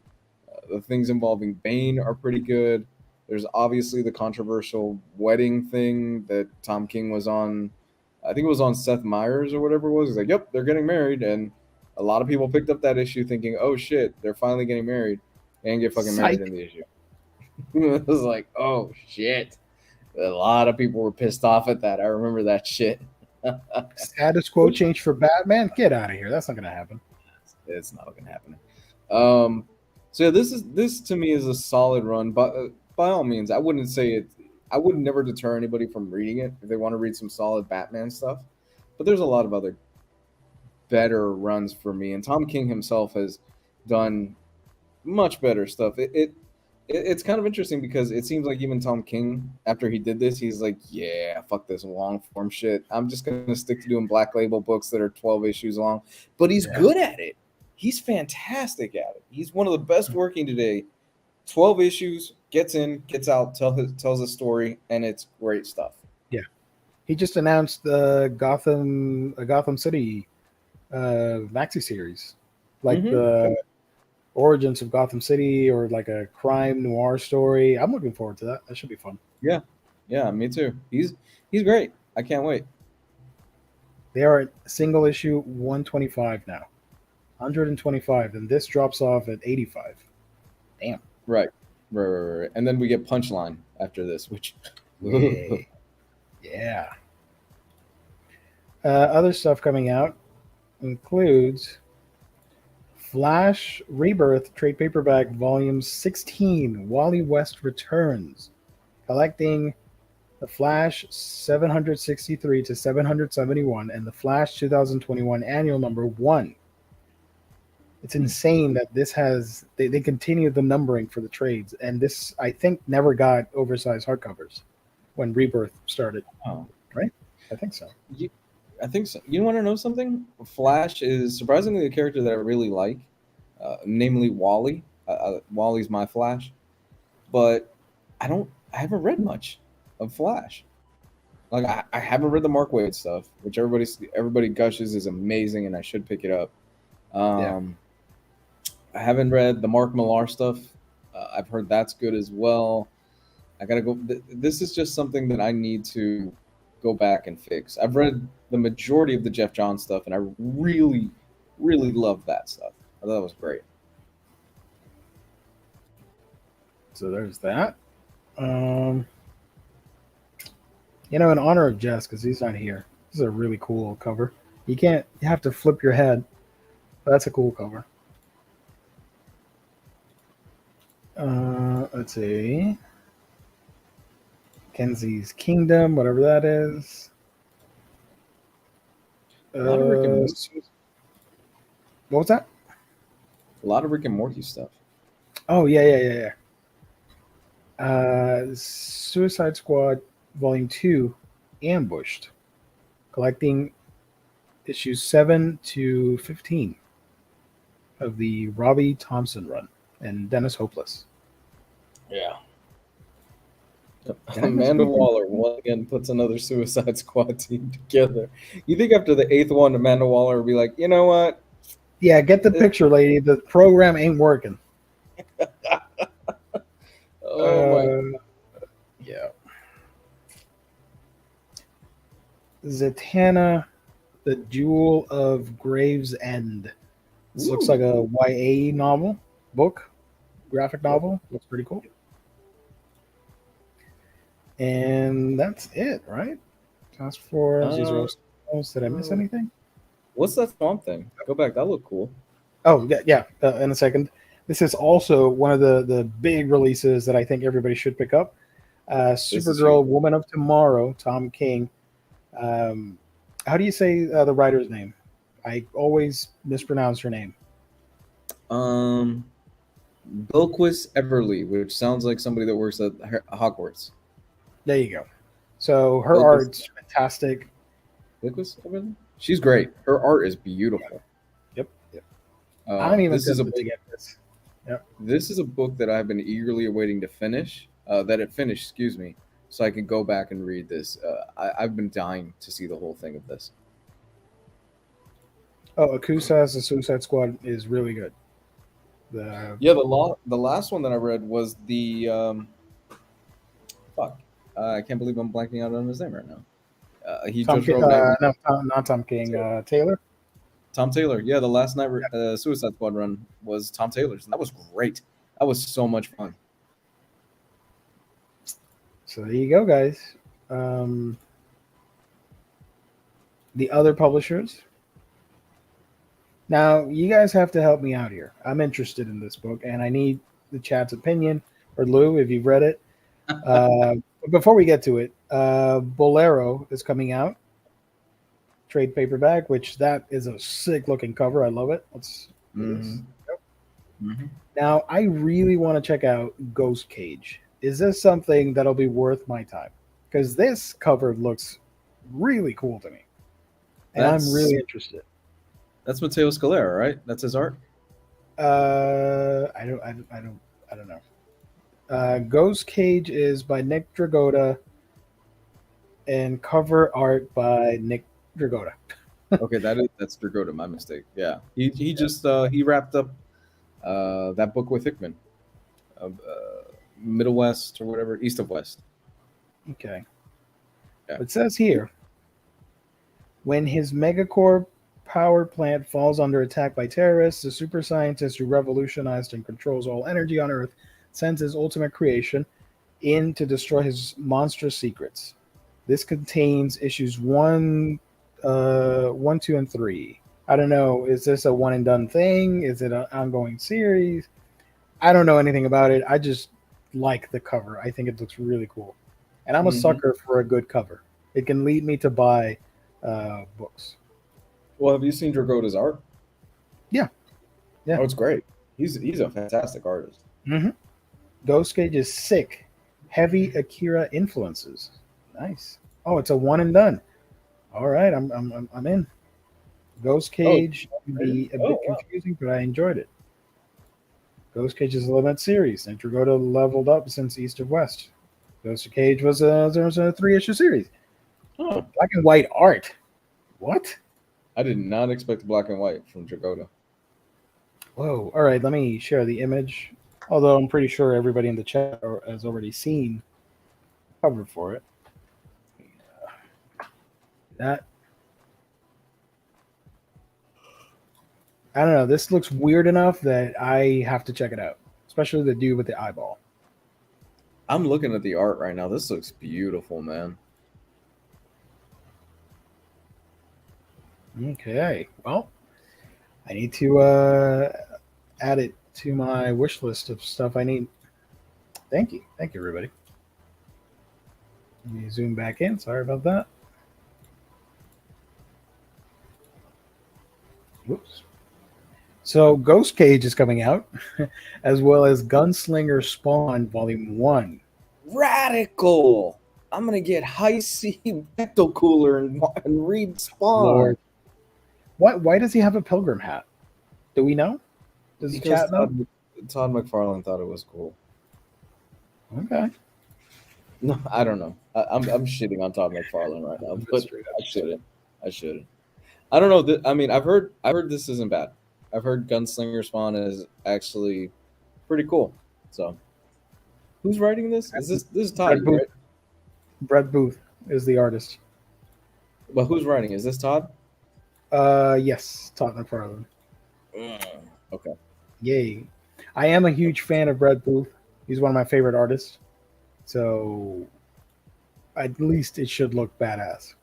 The things involving Bane are pretty good. There's obviously the controversial wedding thing that Tom King was on. I think it was on Seth Meyers or whatever it was. He's like, "Yep, they're getting married," and a lot of people picked up that issue thinking, "Oh shit, they're finally getting married," and get fucking married Psych. in the issue. It was like, "Oh shit." A lot of people were pissed off at that. I remember that shit. Status quo change for Batman? Get out of here. That's not going to happen. It's not going to happen. So yeah, this to me is a solid run, but by all means, I wouldn't say it. I would never deter anybody from reading it if they want to read some solid Batman stuff. But there's a lot of other better runs for me, and Tom King himself has done much better stuff. It's kind of interesting because it seems like even Tom King, after he did this, he's like, yeah, fuck this long form shit. I'm just gonna stick to doing Black Label books that are 12 issues long. But he's good at it. He's fantastic at it. He's one of the best working today. 12 issues, gets in, gets out, tells a story, and it's great stuff. Yeah, he just announced the Gotham City maxi series, like the origins of Gotham City or like a crime noir story. I'm looking forward to that. That should be fun. Yeah, me too. He's great. I can't wait. They are at single issue 125 now, 125, and this drops off at 85. Damn. Right. And then we get Punchline after this, which Yay. Yeah. Other stuff coming out includes Flash Rebirth trade paperback volume 16. Wally West returns, collecting the Flash 763 to 771 and the Flash 2021 annual number 1. It's insane that this has they continue the numbering for the trades, and this I think never got oversized hardcovers when Rebirth started. Oh. Right? I think so. I think so. You want to know something? Flash is surprisingly a character that I really like, namely Wally. Wally's my Flash, but I haven't read much of Flash. Like I haven't read the Mark Waid stuff, which everybody gushes is amazing, and I should pick it up. I haven't read the Mark Millar stuff. I've heard that's good as well. I gotta go. This is just something that I need to go back and fix. I've read the majority of the Jeff Johns stuff, and I really, really love that stuff. I thought it was great. So there's that. In honor of Jess, because he's not here, this is a really cool cover. You have to flip your head. But that's a cool cover. Let's see. Kenzie's Kingdom, whatever that is. A lot of Rick and Morty. What was that? A lot of Rick and Morty stuff. Oh, yeah. Suicide Squad Volume 2, Ambushed, collecting issues 7 to 15 of the Robbie Thompson run and Dennis Hopeless. Yeah. Amanda Waller once again puts another Suicide Squad team together. You think after the 8th one, Amanda Waller would be like, you know what? Yeah, get the picture, lady. The program ain't working. Oh my. Yeah. Zatanna, the Jewel of Gravesend. This looks like a YA novel, book, graphic novel. Looks pretty cool. And that's it, right? Task Force, these are all spells. Did I miss anything? What's that swamp thing? Go back. That looked cool. Oh, yeah, in a second. This is also one of the big releases that I think everybody should pick up. is Supergirl, huge. Woman of Tomorrow, Tom King. How do you say the writer's name? I always mispronounce her name. Um, Bilquis Everly, which sounds like somebody that works at Hogwarts. There you go. So her Bilquis, art's fantastic. Bilquis Everly. She's great. Her art is beautiful. Yep. I'm even This is a tempted to book. get this. Yep. This is a book that I've been eagerly awaiting to finish. That it finished, excuse me, so I can go back and read this. I've been dying to see the whole thing of this. Oh, Akusa's The Suicide Squad is really good. Yeah, the last one that I read was the fuck. I can't believe I'm blanking out on his name right now. He Tom just King, wrote Night. no, not Tom King. Taylor. Tom Taylor. Yeah, the last night Suicide Squad run was Tom Taylor's, and that was great. That was so much fun. So there you go, guys. The other publishers. Now, you guys have to help me out here. I'm interested in this book, and I need the chat's opinion, or Lou, if you've read it. But before we get to it, Bolero is coming out, trade paperback, which that is a sick-looking cover. I love it. Let's do this. Mm-hmm. Now, I really want to check out Ghost Cage. Is this something that'll be worth my time? Because this cover looks really cool to me, and I'm really interested. That's Matteo Scalera, right? That's his art. I don't know. Ghost Cage is by Nick Dragotta, and cover art by Nick Dragotta. Okay, that's Dragotta. My mistake. Yeah, he just he wrapped up that book with Hickman, Middle West or whatever, East of West. Okay. Yeah. It says here, when his megacore power plant falls under attack by terrorists, the super scientist who revolutionized and controls all energy on Earth sends his ultimate creation in to destroy his monstrous secrets. This contains issues 1, 2, and 3. I don't know. Is this a one and done thing? Is it an ongoing series? I don't know anything about it. I just like the cover. I think it looks really cool. And I'm a sucker for a good cover. It can lead me to buy books. Well, have you seen Dragotta's art? Yeah. Oh, it's great. He's a fantastic artist. Mm-hmm. Ghost Cage is sick. Heavy Akira influences. Nice. Oh, it's a one and done. All right, I'm in. Ghost Cage can be a bit confusing, but I enjoyed it. Ghost Cage is a limited series. And Dragotta leveled up since East of West. Ghost Cage was a 3-issue series. Oh, Black and white art. What? I did not expect black and white from Dragotta. Whoa. All right, let me share the image. Although I'm pretty sure everybody in the chat has already seen the cover for it. That. I don't know. This looks weird enough that I have to check it out, especially the dude with the eyeball. I'm looking at the art right now. This looks beautiful, man. Okay. Well, I need to add it to my wish list of stuff I need. Thank you. Thank you, everybody. Let me zoom back in. Sorry about that. Whoops. So Ghost Cage is coming out, as well as Gunslinger Spawn Volume 1. Radical! I'm going to get High C Vector Cooler and read Spawn. Lord. Why does he have a pilgrim hat? Do we know? Does the chat know? Todd McFarlane thought it was cool. Okay. No, I don't know. I'm shitting on Todd McFarlane right now, but I shouldn't. I don't know. I mean, I've heard this isn't bad. I've heard Gunslinger Spawn is actually pretty cool. So, who's writing this? This is Todd, right? Brett Booth is the artist. But who's writing? Is this Todd? Yes, Todd McFarlane. Okay. Yay! I am a huge fan of Brad Booth. He's one of my favorite artists. So at least it should look badass.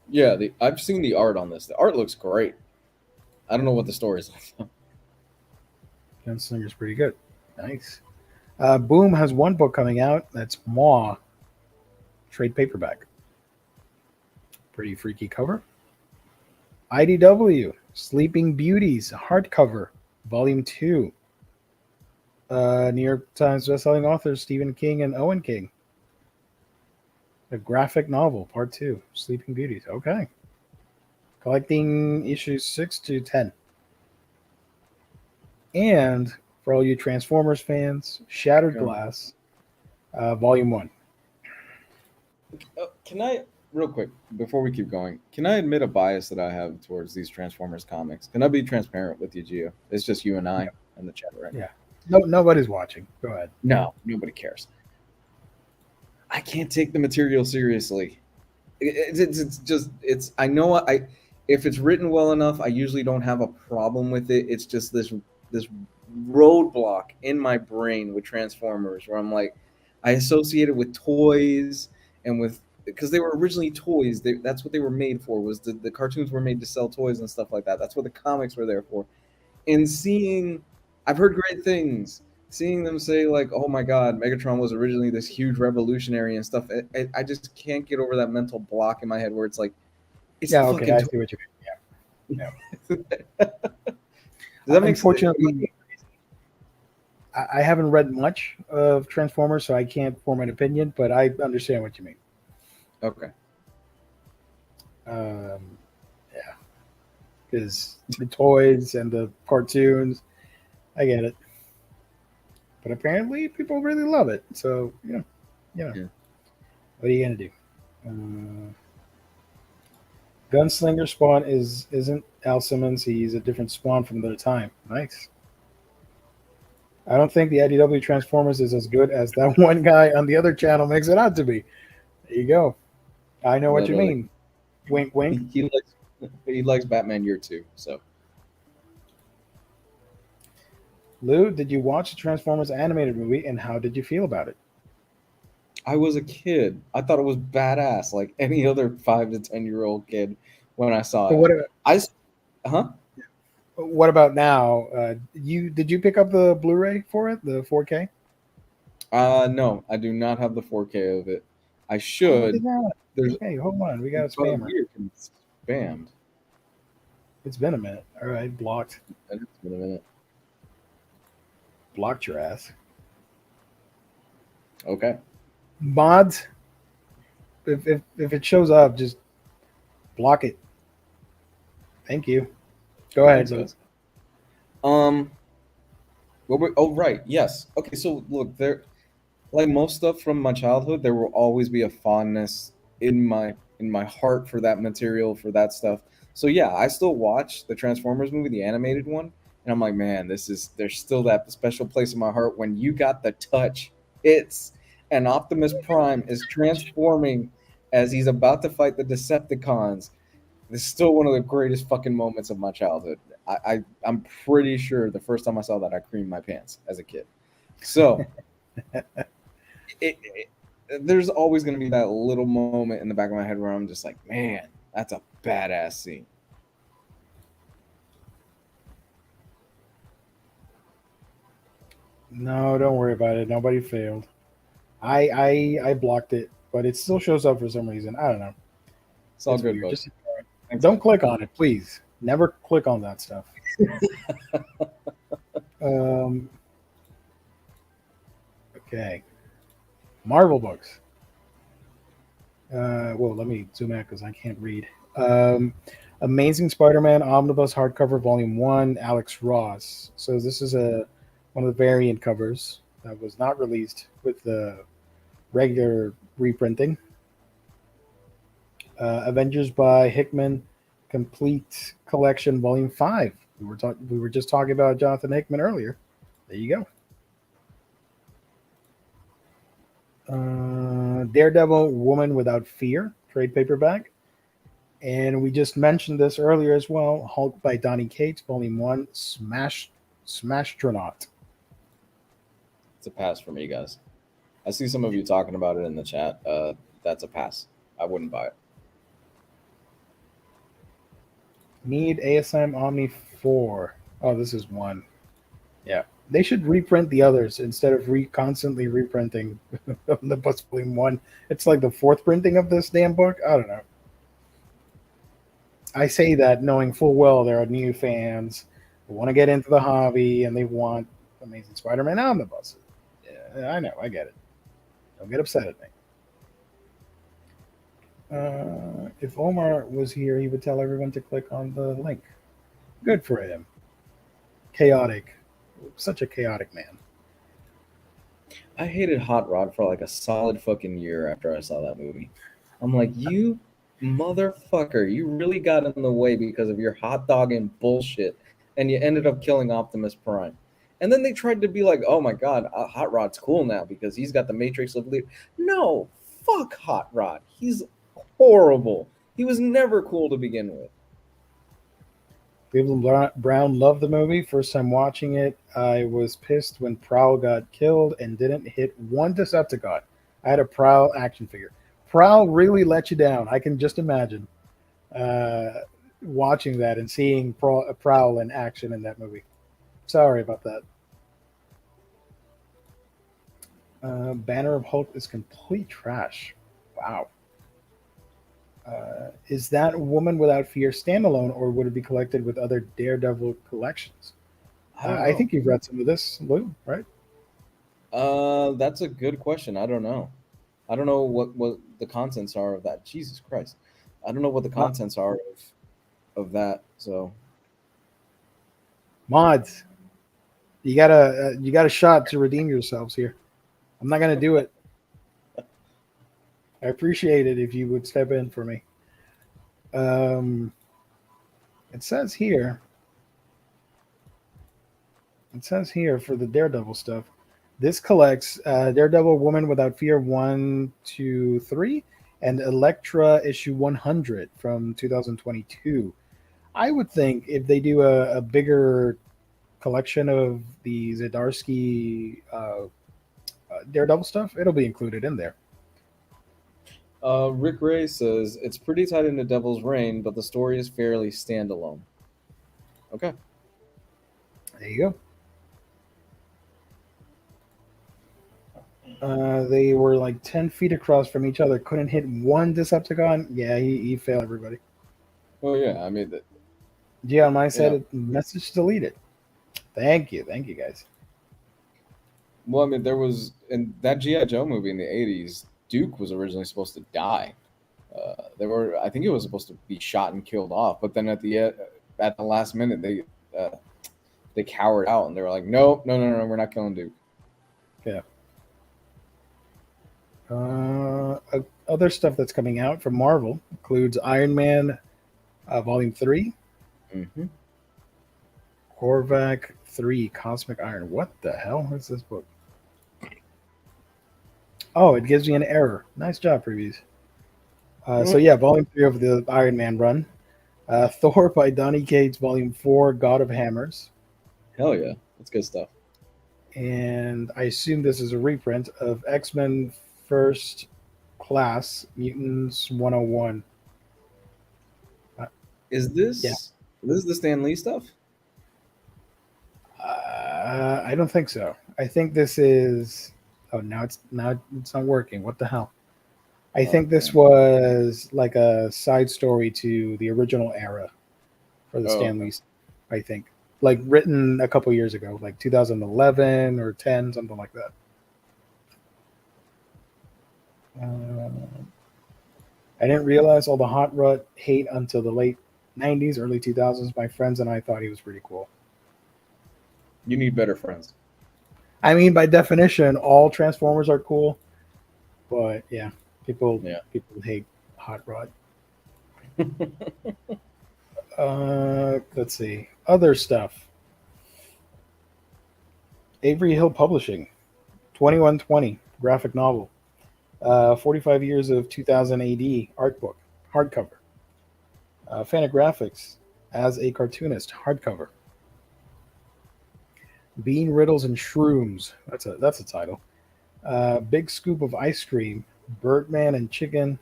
Yeah, I've seen the art on this. The art looks great. I don't know what the story is like. Gunslinger's pretty good. Nice. Boom has one book coming out. That's Maw, trade paperback. Pretty freaky cover. IDW, Sleeping Beauties, hardcover, volume 2. New York Times bestselling authors Stephen King and Owen King. A graphic novel, part 2, Sleeping Beauties. Okay. Collecting issues 6 to 10. And for all you Transformers fans, Shattered Glass, volume 1. Can I, real quick, before we keep going, can I admit a bias that I have towards these Transformers comics? Can I be transparent with you, Gio? It's just you and I in the chat right now. Yeah. No, nobody's watching. Go ahead. No, nobody cares. I can't take the material seriously. It's just, I know if it's written well enough, I usually don't have a problem with it. It's just this roadblock in my brain with Transformers where I'm like, I associate it with toys and with, because they were originally toys. That's what they were made for, was the cartoons were made to sell toys and stuff like that. That's what the comics were there for. And I've heard great things. Seeing them say like, "Oh my God, Megatron was originally this huge revolutionary and stuff," I just can't get over that mental block in my head where it's like, it's Yeah, the okay, fucking I toy. see what you mean. Yeah. Does that make sense? Unfortunately, I haven't read much of Transformers, so I can't form an opinion, but I understand what you mean. Okay. Yeah. Because the toys and the cartoons, I get it. But apparently people really love it. So, Yeah. what are you going to do? Gunslinger Spawn isn't Al Simmons. He's a different Spawn from the time. Nice. I don't think the IDW Transformers is as good as that one guy on the other channel makes it out to be. There you go. I know what you Literally. mean. Wink, wink. He likes Batman Year 2, so. Lou, did you watch the Transformers animated movie, and how did you feel about it? I was a kid. I thought it was badass, like any other 5 to 10-year-old kid when I saw But it. what about now? Did you pick up the Blu-ray for it, the 4K? No, I do not have the 4K of it. I Oh, should. did not. There's Okay, hold on. We got a Brother spammer. Weird can spammed. It's been a minute. All right, blocked. It's been a minute. Blocked your ass. Okay. Mods. If it shows up, just block it. Thank you. Go ahead, Lou. Oh right, yes. Okay, so look, there, like most stuff from my childhood, there will always be a fondness in my heart for that material, for that stuff. So yeah, I still watch the Transformers movie, the animated one, and I'm like, man, there's still that special place in my heart when you got the touch. It's and Optimus Prime is transforming as he's about to fight the Decepticons. This is still one of the greatest fucking moments of my childhood. I'm pretty sure the first time I saw that, I creamed my pants as a kid. So there's always going to be that little moment in the back of my head where I'm just like, man, that's a badass scene. No, don't worry about it. Nobody failed. I blocked it, but it still shows up for some reason. I don't know. It's all It's good, weird. bud. Just ignore it. Don't click on it, please. Never click on that stuff. Okay. Marvel books. Well, let me zoom out because I can't read. Amazing Spider-Man Omnibus hardcover volume 1, Alex Ross. So this is one of the variant covers that was not released with the regular reprinting. Avengers by Hickman Complete Collection Volume 5. We were just talking about Jonathan Hickman earlier. There you go. Daredevil Woman Without Fear trade paperback. And we just mentioned this earlier as well. Hulk by Donny Cates, Volume 1, Smashtronaut. It's a pass for me, guys. I see some of you talking about it in the chat. That's a pass. I wouldn't buy it. Need ASM Omni 4. Oh, this is 1. Yeah. They should reprint the others instead of constantly reprinting Omnibus Volume 1. It's like the fourth printing of this damn book. I don't know. I say that knowing full well there are new fans who want to get into the hobby and they want Amazing Spider-Man omnibuses. Yeah, I know, I get it. Don't get upset at me. If Omar was here, he would tell everyone to click on the link. Good for him. Chaotic. Such a chaotic man. I hated Hot Rod for like a solid fucking year after I saw that movie. I'm like, you motherfucker, you really got in the way because of your hot dog and bullshit, and you ended up killing Optimus Prime. And then they tried to be like, oh my god, Hot Rod's cool now because he's got the Matrix of Leap. No, fuck Hot Rod. He's horrible. He was never cool to begin with. Cleveland Brown loved the movie. First time watching it, I was pissed when Prowl got killed and didn't hit one Decepticon. I had a Prowl action figure. Prowl really let you down. I can just imagine watching that and seeing Prowl in action in that movie. Sorry about that. Banner of Hulk is complete trash. Wow. Is that Woman Without Fear standalone, or would it be collected with other Daredevil collections? I think you've read some of this, Lou, right? That's a good question. I don't know. I don't know what the contents are of that. Jesus Christ. I don't know what the contents are of that. So mods, you got a shot to redeem yourselves here. I'm not gonna do it. I appreciate it if you would step in for me. It says here for the Daredevil stuff, this collects Daredevil Woman Without Fear 1, 2, 3, and Elektra issue 100 from 2022. I would think if they do a bigger collection of the Zdarsky Daredevil stuff, it'll be included in there. Rick Ray says it's pretty tied into Devil's Reign, but the story is fairly standalone. Okay. There you go. They were like 10 feet across from each other. Couldn't hit one Decepticon. Yeah, he failed everybody. Well, yeah, I mean, Gianmai said message deleted. Thank you guys. Well, I mean, there was in that G.I. Joe movie in the 80s, Duke was originally supposed to die. I think he was supposed to be shot and killed off, but then at the last minute, they cowered out and they were like, no, we're not killing Duke. Yeah. Other stuff that's coming out from Marvel includes Iron Man Volume 3, Korvac 3, Cosmic Iron. What the hell is this book? Oh, it gives me an error. Nice job, previews. So yeah, Volume 3 of the Iron Man run. Thor by Donny Cates, Volume 4, God of Hammers. Hell yeah, that's good stuff. And I assume this is a reprint of X-Men First Class Mutants 101. Is this the Stan Lee stuff? I don't think so. I think this is. Oh, now it's not working. What the hell? I think this was like a side story to the original era for the Stan Lee. I think, like written a couple years ago, like 2011 or 10, something like that. I didn't realize all the Hot Rod hate until the late 90s, early 2000s. My friends and I thought he was pretty cool. You need better friends. I mean, by definition, all Transformers are cool. But yeah, people hate Hot Rod. Let's see. Other stuff. Avery Hill Publishing, 2120 graphic novel. 45 years of 2000 AD art book, hardcover. Fantagraphics as a cartoonist, hardcover. Bean Riddles and Shrooms. That's a title. Big Scoop of Ice Cream. Birdman and Chicken.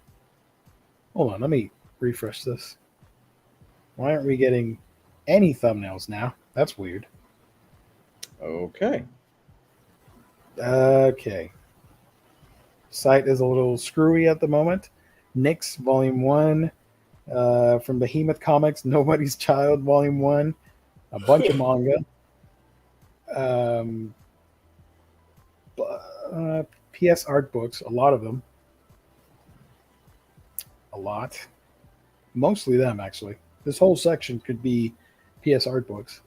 Hold on, let me refresh this. Why aren't we getting any thumbnails now? That's weird. Okay. Okay. Site is a little screwy at the moment. Nyx, Volume 1. From Behemoth Comics, Nobody's Child, Volume 1. A bunch of manga. Um, PS art books, a lot of them. A lot. Mostly them, actually. This whole section could be PS art books.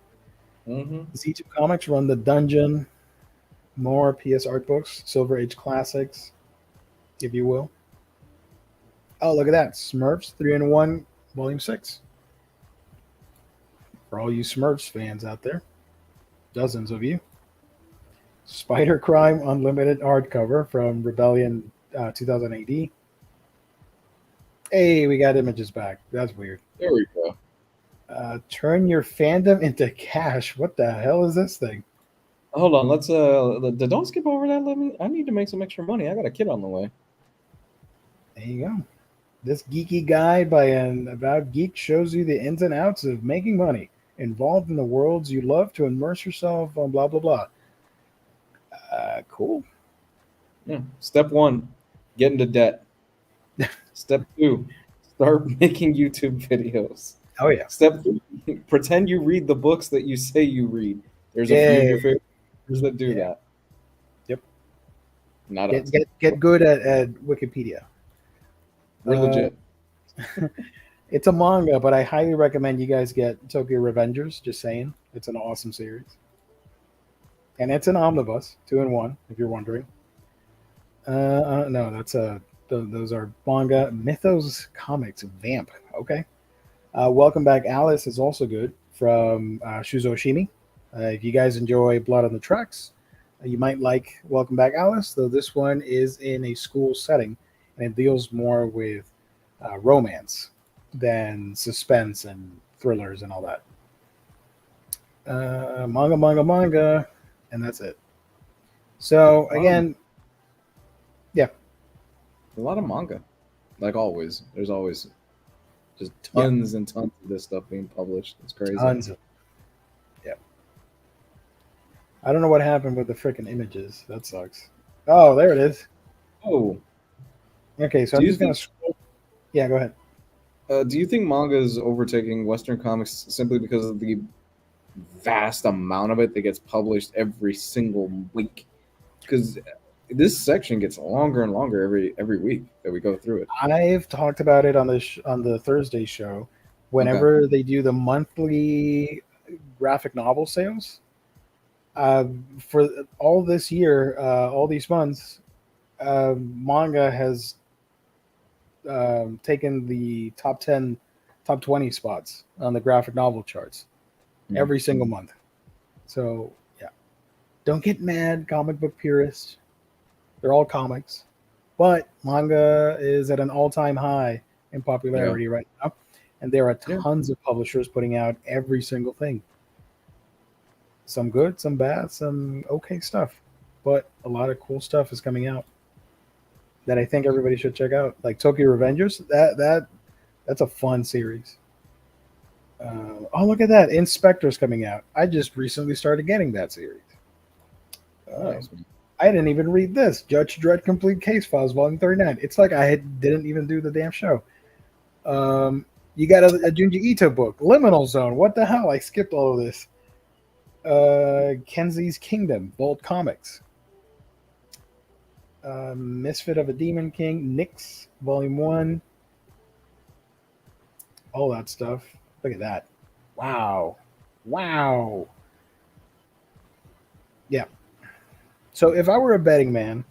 Mm-hmm. Z2 Comics run the Dungeon. More PS art books. Silver Age Classics, if you will. Oh, look at that. Smurfs 3-in-1, Volume 6. For all you Smurfs fans out there. Dozens of you. Spider Crime Unlimited hardcover from Rebellion 2000 AD. Hey, we got images back. That's weird. There we go. Turn your fandom into cash. What the hell is this thing? Hold on. Let's don't skip over that. I need to make some extra money. I got a kid on the way. There you go. This geeky guide by an About Geek shows you the ins and outs of making money, involved in the worlds you love to immerse yourself on blah, blah, blah. Cool. Yeah. Step 1, get into debt. Step 2, start making YouTube videos. Oh, yeah. Step 3, pretend you read the books that you say you read. There's a few of your favorite creators that do that. Yep. Not us. Get good at Wikipedia. We're legit. It's a manga, but I highly recommend you guys get Tokyo Revengers. Just saying. It's an awesome series. And it's an omnibus, 2-in-1, if you're wondering. No, those are manga. Mythos Comics, Vamp. Okay. Welcome Back Alice is also good from Shuzo Oshimi. If you guys enjoy Blood on the Tracks, you might like Welcome Back Alice, though this one is in a school setting and it deals more with romance than suspense and thrillers and all that. Manga, and that's it. So again, yeah, a lot of manga, like always. There's always just tons and tons of this stuff being published. It's crazy. Tons of, yeah. I don't know what happened with the freaking images. That sucks. Oh, there it is. Oh, okay. So I'm just gonna scroll. Yeah, go ahead. Do you think manga is overtaking Western comics simply because of the vast amount of it that gets published every single week? Because this section gets longer and longer every week that we go through it. I've talked about it on the Thursday show. Whenever they do the monthly graphic novel sales, for all this year, all these months, manga has taken the top 10, top 20 spots on the graphic novel charts every single month. So yeah, don't get mad, comic book purists. They're all comics, but manga is at an all-time high in popularity right now, and there are tons of publishers putting out every single thing. Some good, some bad, some okay stuff, but a lot of cool stuff is coming out that I think everybody should check out. Like Tokyo Revengers, that's a fun series. Oh, look at that! Inspector's coming out. I just recently started getting that series. Nice. I didn't even read this. Judge Dredd Complete Case Files, Volume 39. It's like I didn't even do the damn show. You got a Junji Ito book, Liminal Zone. What the hell? I skipped all of this. Kenzie's Kingdom, Bolt Comics. Misfit of a Demon King, Nyx, Volume 1. All that stuff. Look at that. Wow. Yeah. So if I were a betting man,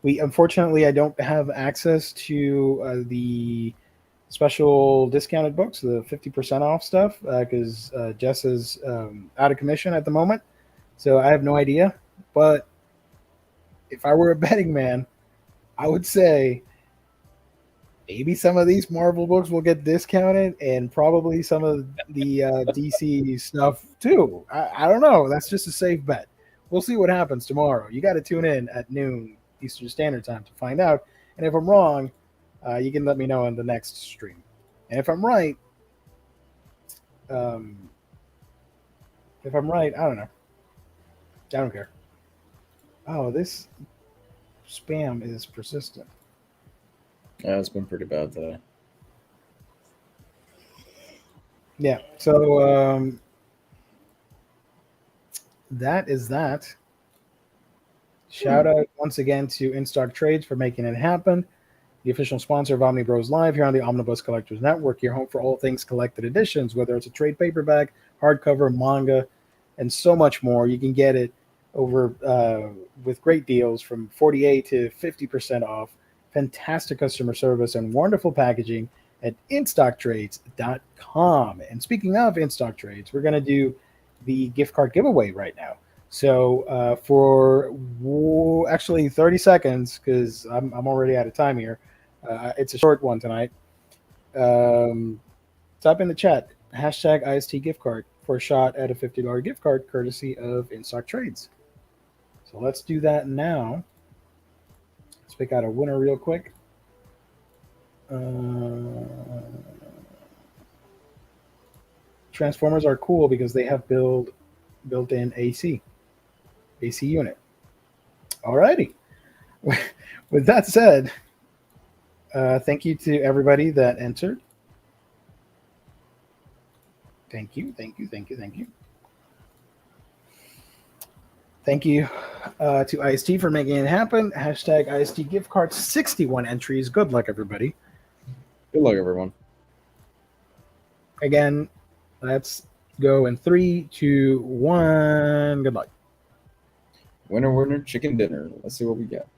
unfortunately I don't have access to the special discounted books, the 50% off stuff, because Jess is out of commission at the moment. So I have no idea. But if I were a betting man, I would say maybe some of these Marvel books will get discounted, and probably some of the DC stuff too. I don't know. That's just a safe bet. We'll see what happens tomorrow. You got to tune in at noon Eastern Standard Time to find out. And if I'm wrong, you can let me know on the next stream. And um, if I'm right, I don't know. I don't care. Oh, this spam is persistent. Yeah, it's been pretty bad today. Yeah. So that is that. Shout out once again to In Stock Trades for making it happen. The official sponsor of Omnibros Live here on the Omnibus Collectors Network, your home for all things collected editions, whether it's a trade paperback, hardcover, manga, and so much more. You can get it over with great deals from 48 to 50% off. Fantastic customer service and wonderful packaging at instocktrades.com. And speaking of In-Stock Trades, we're going to do the gift card giveaway right now. So for actually 30 seconds, because I'm already out of time here, it's a short one tonight. Type in the chat, hashtag IST gift card for a shot at a $50 gift card courtesy of In-Stock Trades. So let's do that now. Let's pick out a winner real quick. Transformers are cool because they have built-in AC unit. Alrighty. With that said, thank you to everybody that entered. Thank you. Thank you to IST for making it happen. Hashtag IST gift card, 61 entries. Good luck, everybody. Good luck, everyone. Again, let's go in 3, 2, 1. Good luck. Winner, winner, chicken dinner. Let's see what we get.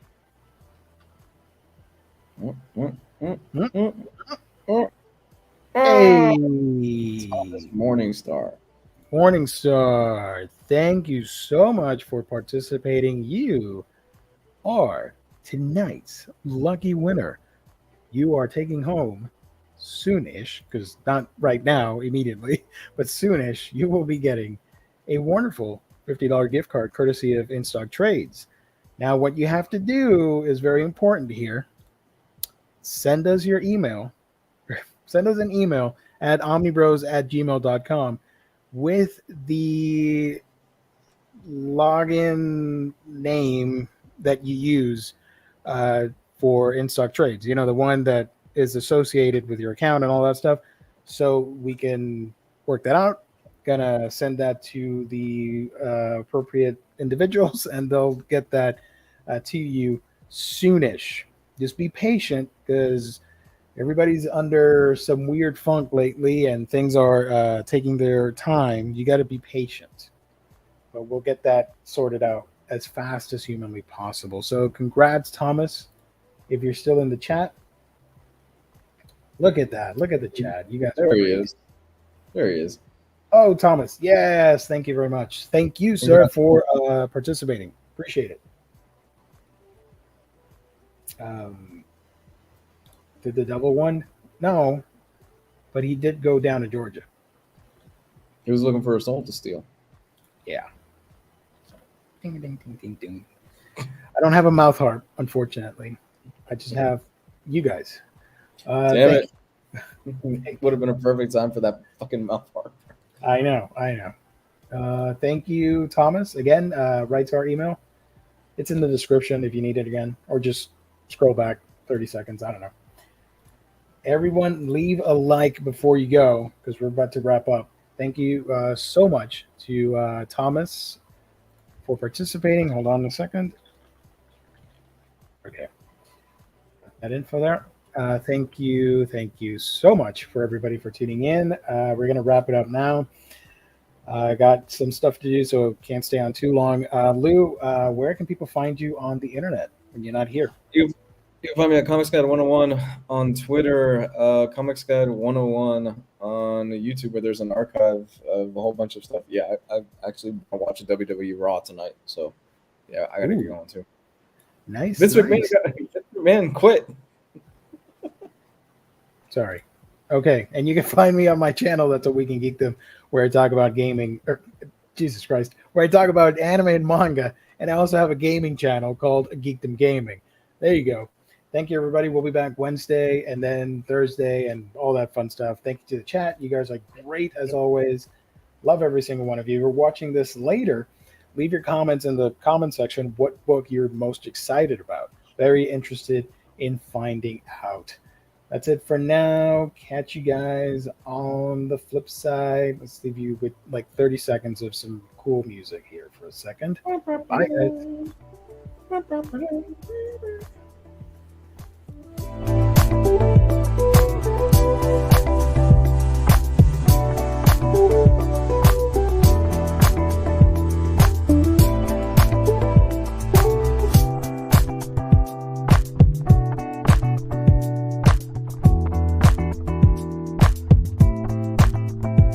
Hey, Morningstar. Morningstar, thank you so much for participating. You are tonight's lucky winner. You are taking home soonish, because not right now, immediately, but soonish, you will be getting a wonderful $50 gift card courtesy of In-Stock Trades. Now, what you have to do is very important here. Send us your email. Send us an email at omnibros@gmail.com with the login name that you use for In-Stock Trades. You know, the one that is associated with your account and all that stuff. So we can work that out. Gonna send that to the appropriate individuals, and they'll get that to you soonish. Just be patient, because everybody's under some weird funk lately, and things are taking their time. You got to be patient, but we'll get that sorted out as fast as humanly possible. So congrats, Thomas, if you're still in the chat. Look at that. Look at the chat. You guys. There he is. There he is. Oh, Thomas. Yes. Thank you very much. Thank you, sir, for participating. Appreciate it. Did the double one? No, but he did go down to Georgia. He was looking for a soul to steal. Yeah. Ding, ding, ding, ding, ding. I don't have a mouth harp, unfortunately. I just have you guys. Damn it. Would have been a perfect time for that fucking mouth harp. I know. Thank you, Thomas. Again, write to our email. It's in the description if you need it again, or just scroll back 30 seconds. I don't know. Everyone, leave a like before you go, because we're about to wrap up. Thank you so much to Thomas for participating. Hold on a second. Okay. That info there. Thank you so much for everybody for tuning in. We're going to wrap it up now. I got some stuff to do, so can't stay on too long. Lou, where can people find you on the internet when you're not here? You can find me at Comics Guide 101 on Twitter, Comics Guide 101 on YouTube, where there's an archive of a whole bunch of stuff. Yeah, I've actually watched WWE Raw tonight, so yeah, I gotta get going too. Nice. Vince McMahon quit. Sorry. Okay, and you can find me on my channel. That's a Week in Geekdom, where I talk about gaming. Or Jesus Christ, where I talk about anime and manga, and I also have a gaming channel called Geekdom Gaming. There you go. Thank you, everybody. We'll be back Wednesday and then Thursday and all that fun stuff. Thank you to the chat. You guys are great as always. Love every single one of you. If you're watching this later, leave your comments in the comment section what book you're most excited about. Very interested in finding out. That's it for now. Catch you guys on the flip side. Let's leave you with like 30 seconds of some cool music here for a second. Bye, guys.